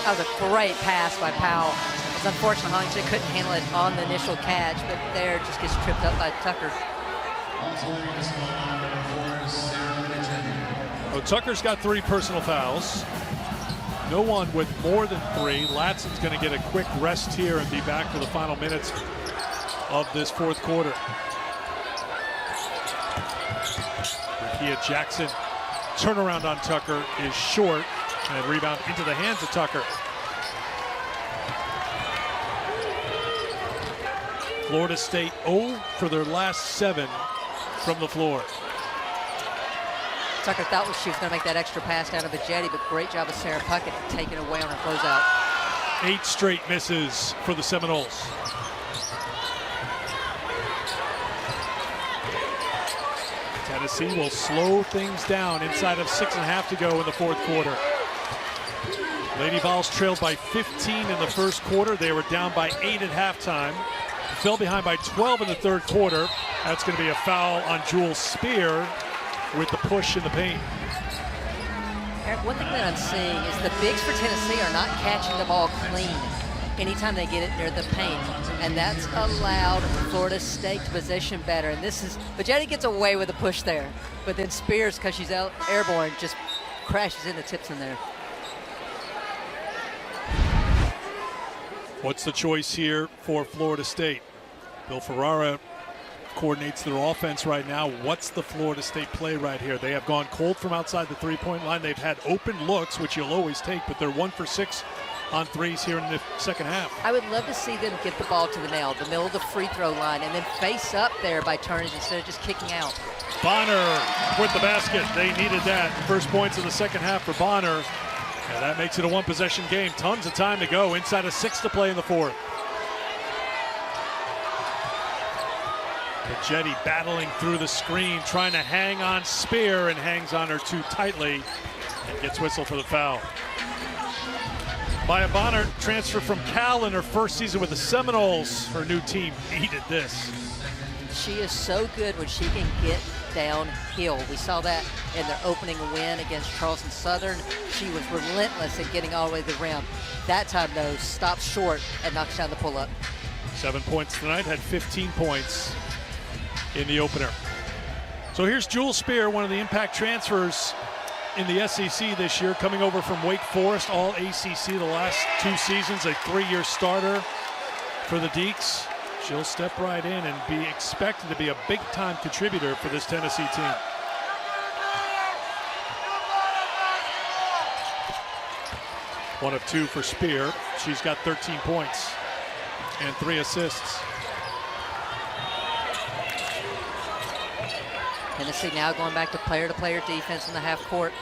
That was a great pass by Powell. was unfortunate. Hollingshead couldn't handle it on the initial catch, but there just gets tripped up by Tucker. Well, Tucker's got 3 personal fouls. No one with more than 3. Latson's going to get a quick rest here and be back for the final minutes of this fourth quarter. Rakia Jackson, turnaround on Tucker is short, and rebound into the hands of Tucker. Florida State 0 for their last 7 from the floor. Tucker thought she was going to make that extra pass down to Vegetti, but great job of Sarah Puckett taking away on her closeout. 8 straight misses for the Seminoles. Tennessee will slow things down inside of 6.5 to go in the fourth quarter. Lady Vols trailed by 15 in the first quarter. They were down by 8 at halftime. Fell behind by 12 in the third quarter. That's going to be a foul on Jules Spear with the push in the paint. Eric, one thing that I'm seeing is the bigs for Tennessee are not catching the ball clean anytime they get it near the paint, and that's allowed Florida State to position better. And this is, Vegetti gets away with a push there, but then Spears, because she's out airborne, just crashes into tips in there. What's the choice here for Florida State? Bill Ferrara coordinates their offense right now. What's the Florida State play right here? They have gone cold from outside the three-point line. They've had open looks, which you'll always take, but they're 1 for 6 on threes here in the second half. I would love to see them get the ball to the nail, the middle of the free throw line, and then face up there by turns instead of just kicking out. Bonner with the basket. They needed that. First points of the second half for Bonner. And that makes it a 1-possession game. Tons of time to go. Inside of 6 to play in the fourth. Vegetti battling through the screen, trying to hang on Spear, and hangs on her too tightly and gets whistled for the foul. Maya Bonner, transfer from Cal in her first season with the Seminoles. Her new team needed this. She is so good when she can get downhill. We saw that in their opening win against Charleston Southern. She was relentless at getting all the way to the rim. That time, though, stops short and knocks down the pull-up. 7 points tonight, had 15 points in the opener. So here's Jules Spear, one of the impact transfers in the SEC this year, coming over from Wake Forest, all ACC the last 2 seasons, a 3-year starter for the Deacs. She'll step right in and be expected to be a big-time contributor for this Tennessee team. One of 2 for Spear. She's got 13 points and 3 assists. Tennessee now going back to player defense in the half court.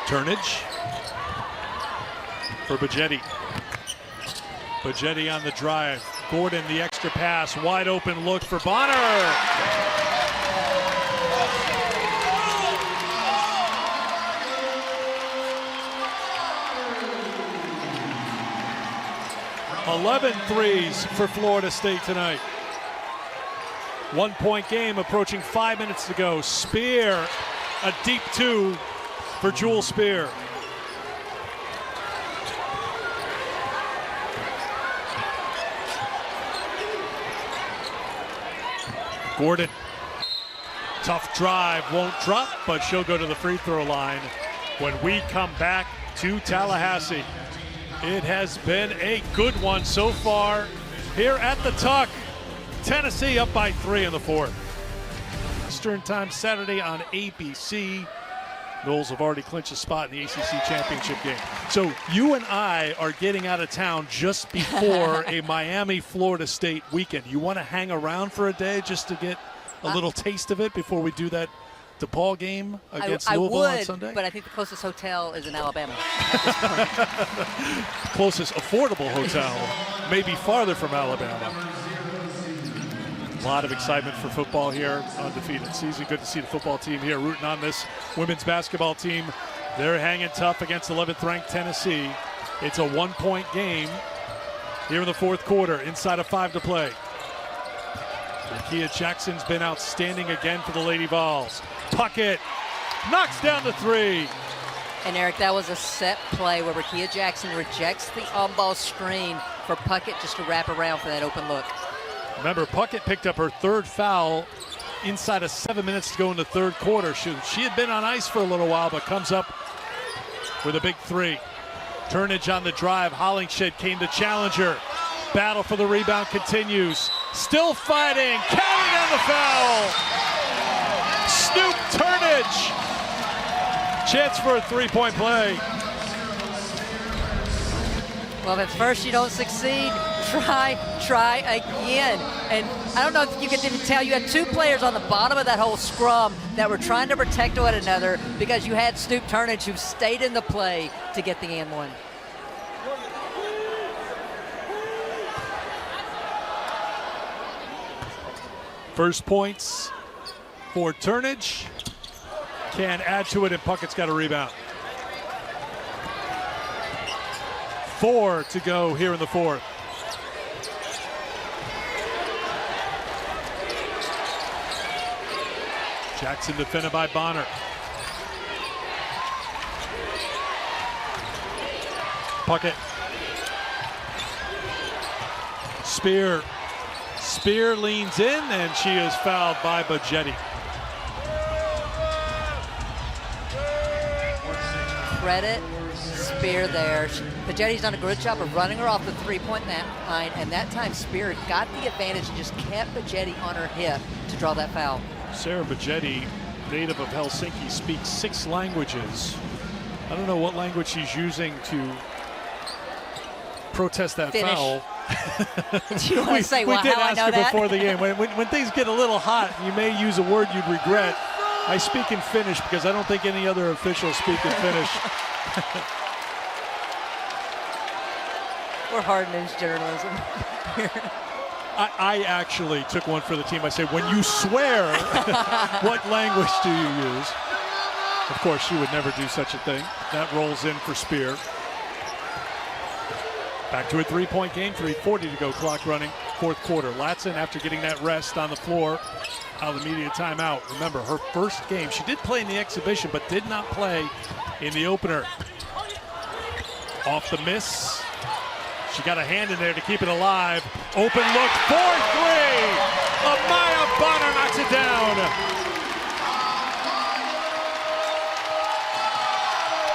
Turnage for Vegetti. Vegetti on the drive. Gordon the extra pass. Wide open look for Bonner. Eleven threes for Florida State tonight. 1-point game approaching 5 minutes to go. Spear, a deep 2 for Jules Spear. Gordon, tough drive, won't drop, but she'll go to the free throw line when we come back to Tallahassee. It has been a good one so far here at the Tuck. Tennessee up by 3 in the fourth. Eastern time Saturday on ABC. Noles have already clinched a spot in the ACC championship game. So you and I are getting out of town just before a Miami-Florida State weekend. You want to hang around for a day just to get a little taste of it before we do that DePaul game against Louisville on Sunday? But I think the closest hotel is in Alabama. Closest affordable hotel may be farther from Alabama. A lot of excitement for football here, undefeated season. Good to see the football team here rooting on this women's basketball team. They're hanging tough against 11th ranked Tennessee. It's a 1-point game here in the fourth quarter, inside of 5 to play. Rakia Jackson's been outstanding again for the Lady Vols. Puckett knocks down the 3. And Eric, that was a set play where Rakia Jackson rejects the on-ball screen for Puckett just to wrap around for that open look. Remember, Puckett picked up her third foul inside of 7 minutes to go in the third quarter. She had been on ice for a little while, but comes up with a big three. Turnage on the drive. Hollingshed came to challenge her. Battle for the rebound continues. Still fighting. Counting on the foul. Snoop Turnage. Chance for a three-point play. Well, if at first you don't succeed, try again. And I don't know if you can even tell, you had two players on the bottom of that whole scrum that were trying to protect one another because you had Snoop Turnage who stayed in the play to get the and one. First points for Turnage. Can add to it, and Puckett's got a rebound. 4 to go here in the fourth. Jackson defended by Bonner. Puckett. Spear leans in, and she is fouled by Bajetti. Credit Spear there. Pagetti's done a good job of running her off the three-point line, and that time Spear got the advantage and just kept Bajetti on her hip to draw that foul. Sarah Bajetti, native of Helsinki, speaks 6 languages. I don't know what language she's using to protest that Finnish. foul. Do you want to say, well, we did how I ask know her that? before the game. When things get a little hot, you may use a word you'd regret. I speak in Finnish because I don't think any other officials speak in Finnish. We're hard news journalism. I actually took one for the team. I said, when you swear, what language do you use? Of course, she would never do such a thing. That rolls in for Spear. Back to a three-point game, 3:40 to go, clock running, fourth quarter. Latson, after getting that rest on the floor, out of the media timeout. Remember, her first game, she did play in the exhibition, but did not play in the opener. Off the miss. She got a hand in there to keep it alive. Open look, 4-3. Amaya Bonner knocks it down.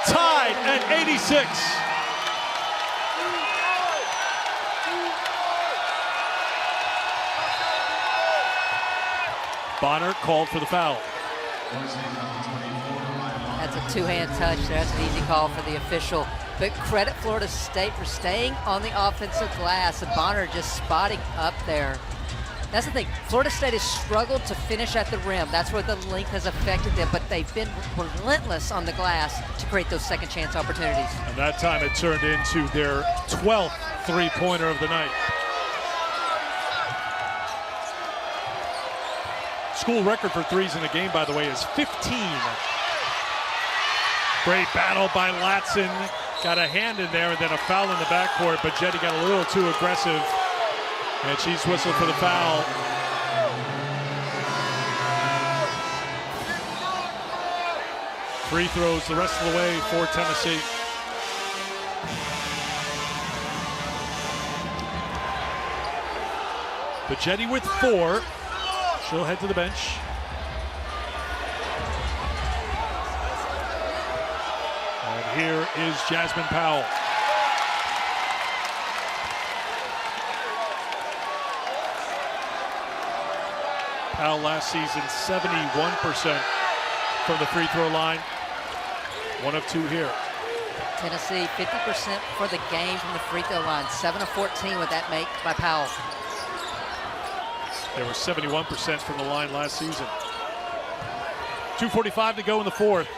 Tied at 86. Bonner called for the foul. That's a two-hand touch there. That's an easy call for the official. But credit Florida State for staying on the offensive glass, and Bonner just spotting up there. That's the thing. Florida State has struggled to finish at the rim. That's where the length has affected them, but they've been relentless on the glass to create those second chance opportunities. And that time it turned into their 12th three-pointer of the night. School record for threes in a game, by the way, is 15. Great battle by Latson. Got a hand in there and then a foul in the backcourt, but Jetty got a little too aggressive, and she's whistled for the foul. Free throws the rest of the way for Tennessee. Bajetti with 4. She'll head to the bench. And here is Jasmine Powell. Powell last season 71% from the free throw line. 1 of 2 here. Tennessee 50% for the game from the free throw line. 7 of 14 with that make by Powell. They were 71% from the line last season. 2:45 to go in the fourth.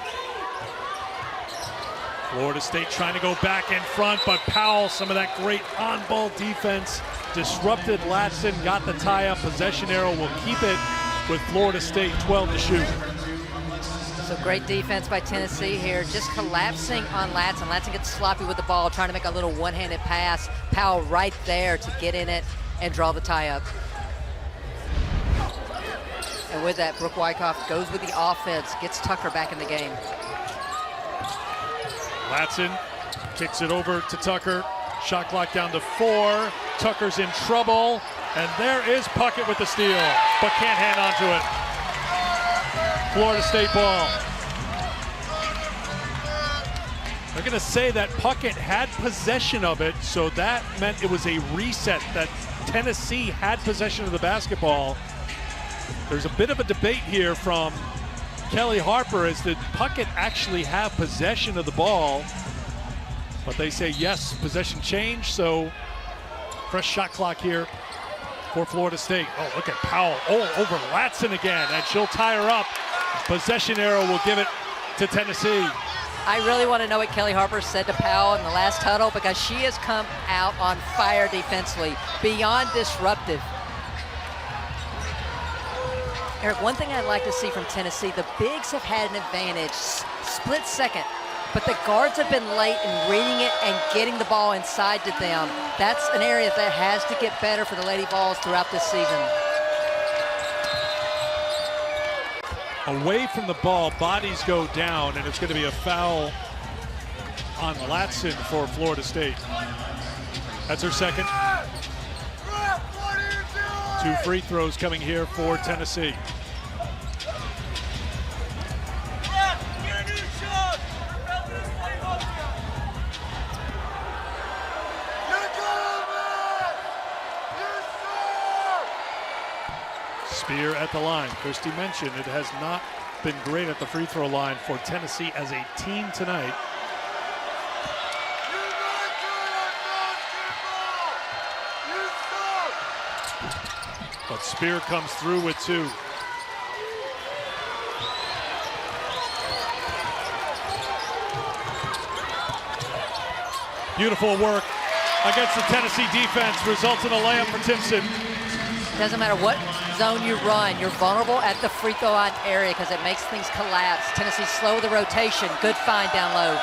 Florida State trying to go back in front, but Powell, some of that great on-ball defense, disrupted Latson, got the tie-up. Possession arrow will keep it with Florida State 12 to shoot. So great defense by Tennessee here, just collapsing on Latson. Latson gets sloppy with the ball, trying to make a little one-handed pass. Powell right there to get in it and draw the tie-up. And with that, Brooke Wyckoff goes with the offense, gets Tucker back in the game. Latson kicks it over to Tucker. Shot clock down to 4. Tucker's in trouble. And there is Puckett with the steal, but can't hang on to it. Florida State ball. They're going to say that Puckett had possession of it, so that meant it was a reset, that Tennessee had possession of the basketball. There's a bit of a debate here from Kelly Harper as did Puckett actually have possession of the ball? But they say yes, possession change, so fresh shot clock here for Florida State. Oh, look at Powell. Oh, over Latson again, and she'll tie her up. Possession arrow will give it to Tennessee. I really want to know what Kelly Harper said to Powell in the last huddle, because she has come out on fire defensively, beyond disruptive. Eric, one thing I'd like to see from Tennessee, the bigs have had an advantage, split second, but the guards have been late in reading it and getting the ball inside to them. That's an area that has to get better for the Lady Vols throughout this season. Away from the ball, bodies go down, and it's going to be a foul on Latson for Florida State. That's her second. 2 free throws coming here for Tennessee. Spear at the line. Christy mentioned it has not been great at the free throw line for Tennessee as a team tonight. But Spear comes through with 2. Beautiful work against the Tennessee defense. Results in a layup for Timpson. Doesn't matter what zone you run, you're vulnerable at the free throw line area because it makes things collapse. Tennessee slow the rotation. Good find down low.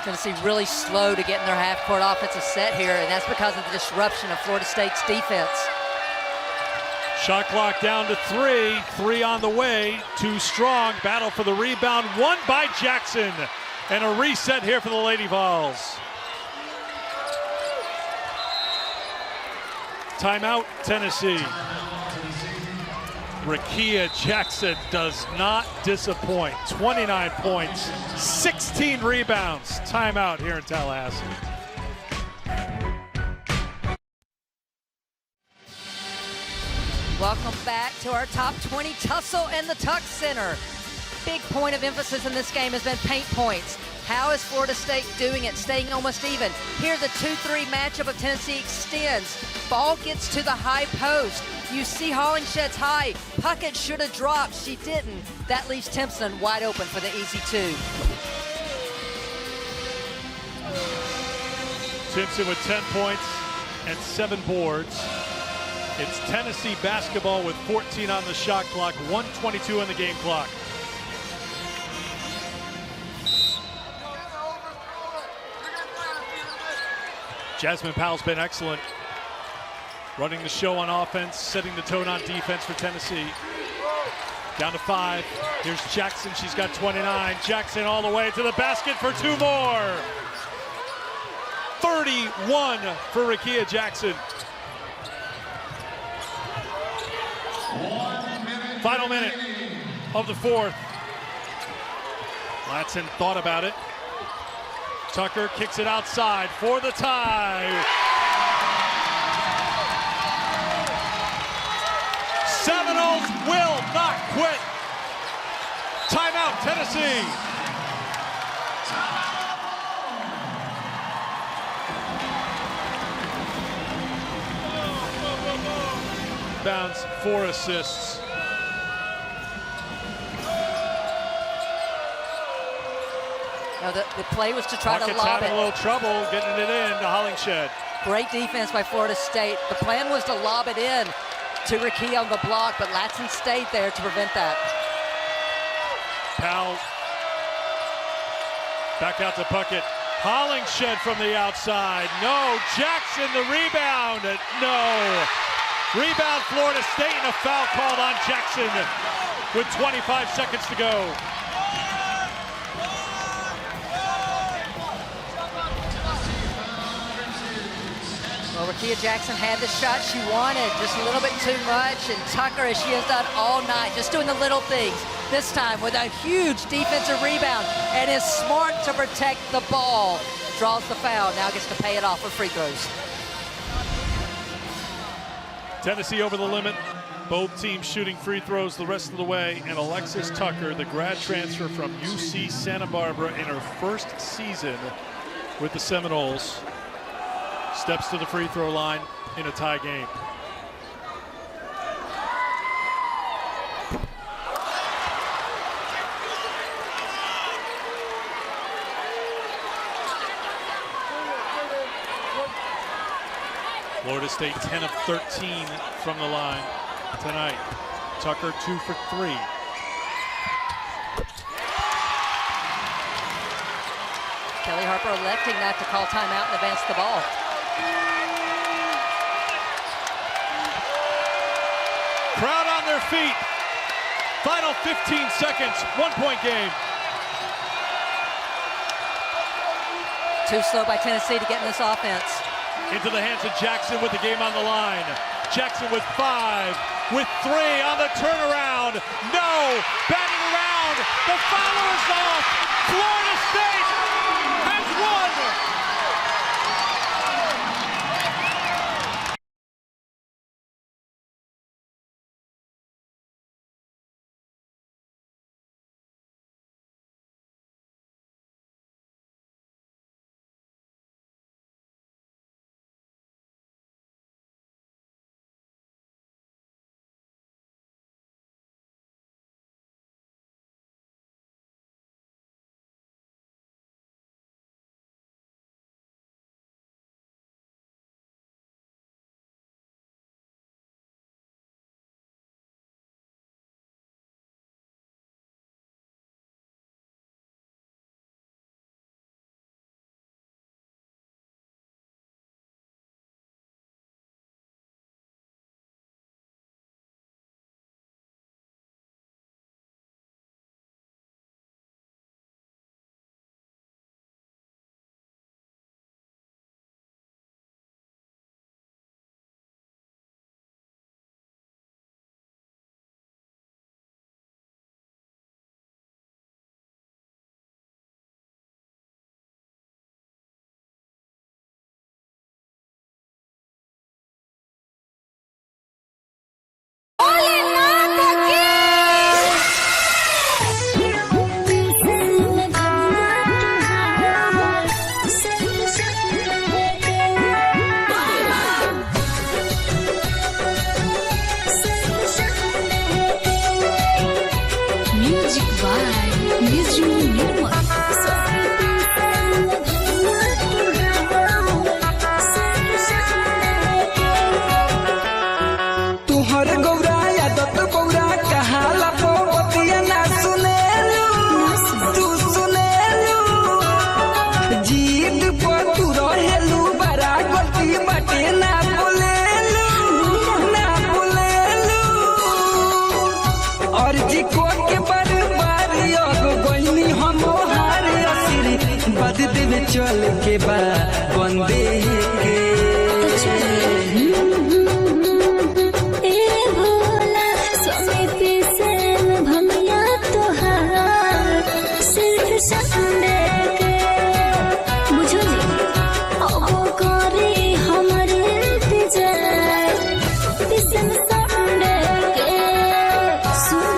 Tennessee really slow to get in their half-court offensive set here, and that's because of the disruption of Florida State's defense. Shot clock down to 3. 3 on the way. Too strong. Battle for the rebound. Won by Jackson. And a reset here for the Lady Vols. Timeout, Tennessee. Rakia Jackson does not disappoint. 29 points, 16 rebounds. Timeout here in Tallahassee. Welcome back to our top 20 tussle in the Tuck Center. Big point of emphasis in this game has been paint points. How is Florida State doing it, staying almost even? Here the 2-3 matchup of Tennessee extends. Ball gets to the high post. You see Hollingshed's high. Puckett should have dropped. She didn't. That leaves Timpson wide open for the easy 2. Timpson with 10 points and 7 boards. It's Tennessee basketball with 14 on the shot clock, 1:22 on the game clock. Jasmine Powell's been excellent. Running the show on offense, setting the tone on defense for Tennessee. Down to 5. Here's Jackson, she's got 29. Jackson all the way to the basket for 2 more. 31 for Rakia Jackson. Final minute of the 4th. Latson thought about it. Tucker kicks it outside for the tie. Seminoles will not quit. Timeout, Tennessee. Bounds, 4 assists. Now the play was to try to Puckett's lob having it. a little trouble getting it in to Hollingshed. Great defense by Florida State. The plan was to lob it in to Rakia on the block, but Latson stayed there to prevent that. Powell back out to Puckett. Hollingshed from the outside. No. Jackson the rebound. No. Rebound Florida State, and a foul called on Jackson with 25 seconds to go. Well, Rakia Jackson had the shot she wanted, just a little bit too much, and Tucker, as she has done all night, just doing the little things. This time with a huge defensive rebound, and is smart to protect the ball. Draws the foul, now gets to pay it off with free throws. Tennessee over the limit. Both teams shooting free throws the rest of the way, and Alexis Tucker, the grad transfer from UC Santa Barbara in her first season with the Seminoles, steps to the free throw line in a tie game. Florida State 10 of 13 from the line tonight. Tucker 2 for 3. Kelly Harper electing not to call timeout and advance the ball. Crowd on their feet. Final 15 seconds, 1-point game. Too slow by Tennessee to get in this offense. Into the hands of Jackson with the game on the line. Jackson with 5, with 3 on the turnaround. No, batting around. The foul is off. Florida State has won. चल के बा बंदे के भोला समिति से भमिया तोहार सिर्फ Sunday के बुझो जी अब करे हमारे इंतजार बिसन संडे के सुन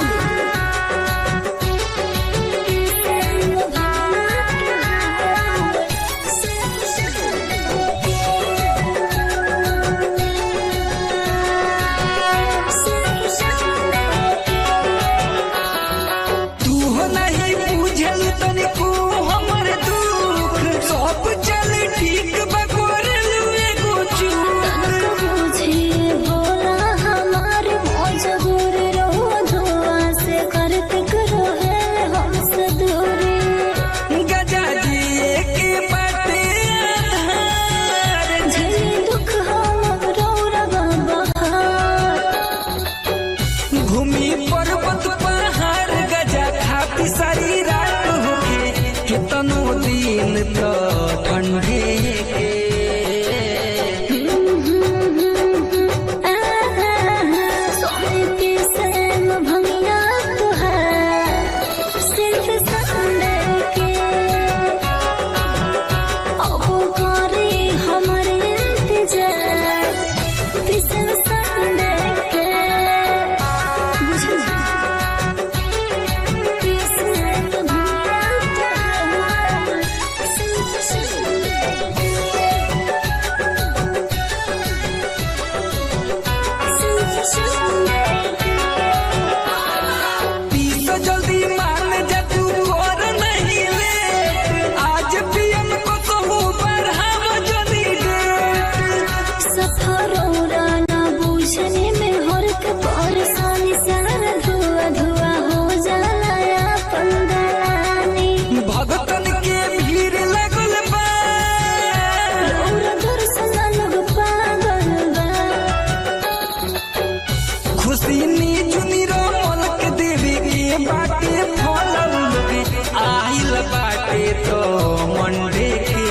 फॉलो लोग आइल बाटे तो मंडे के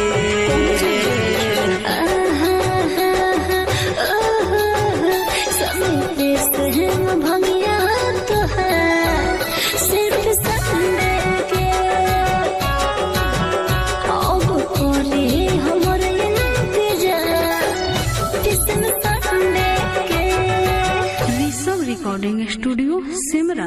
भंगिया तो है सिर्फ संडे के अब कोरी हमर इंतजार किस्म संडे के ऋषभ रिकॉर्डिंग स्टूडियो सिमरा।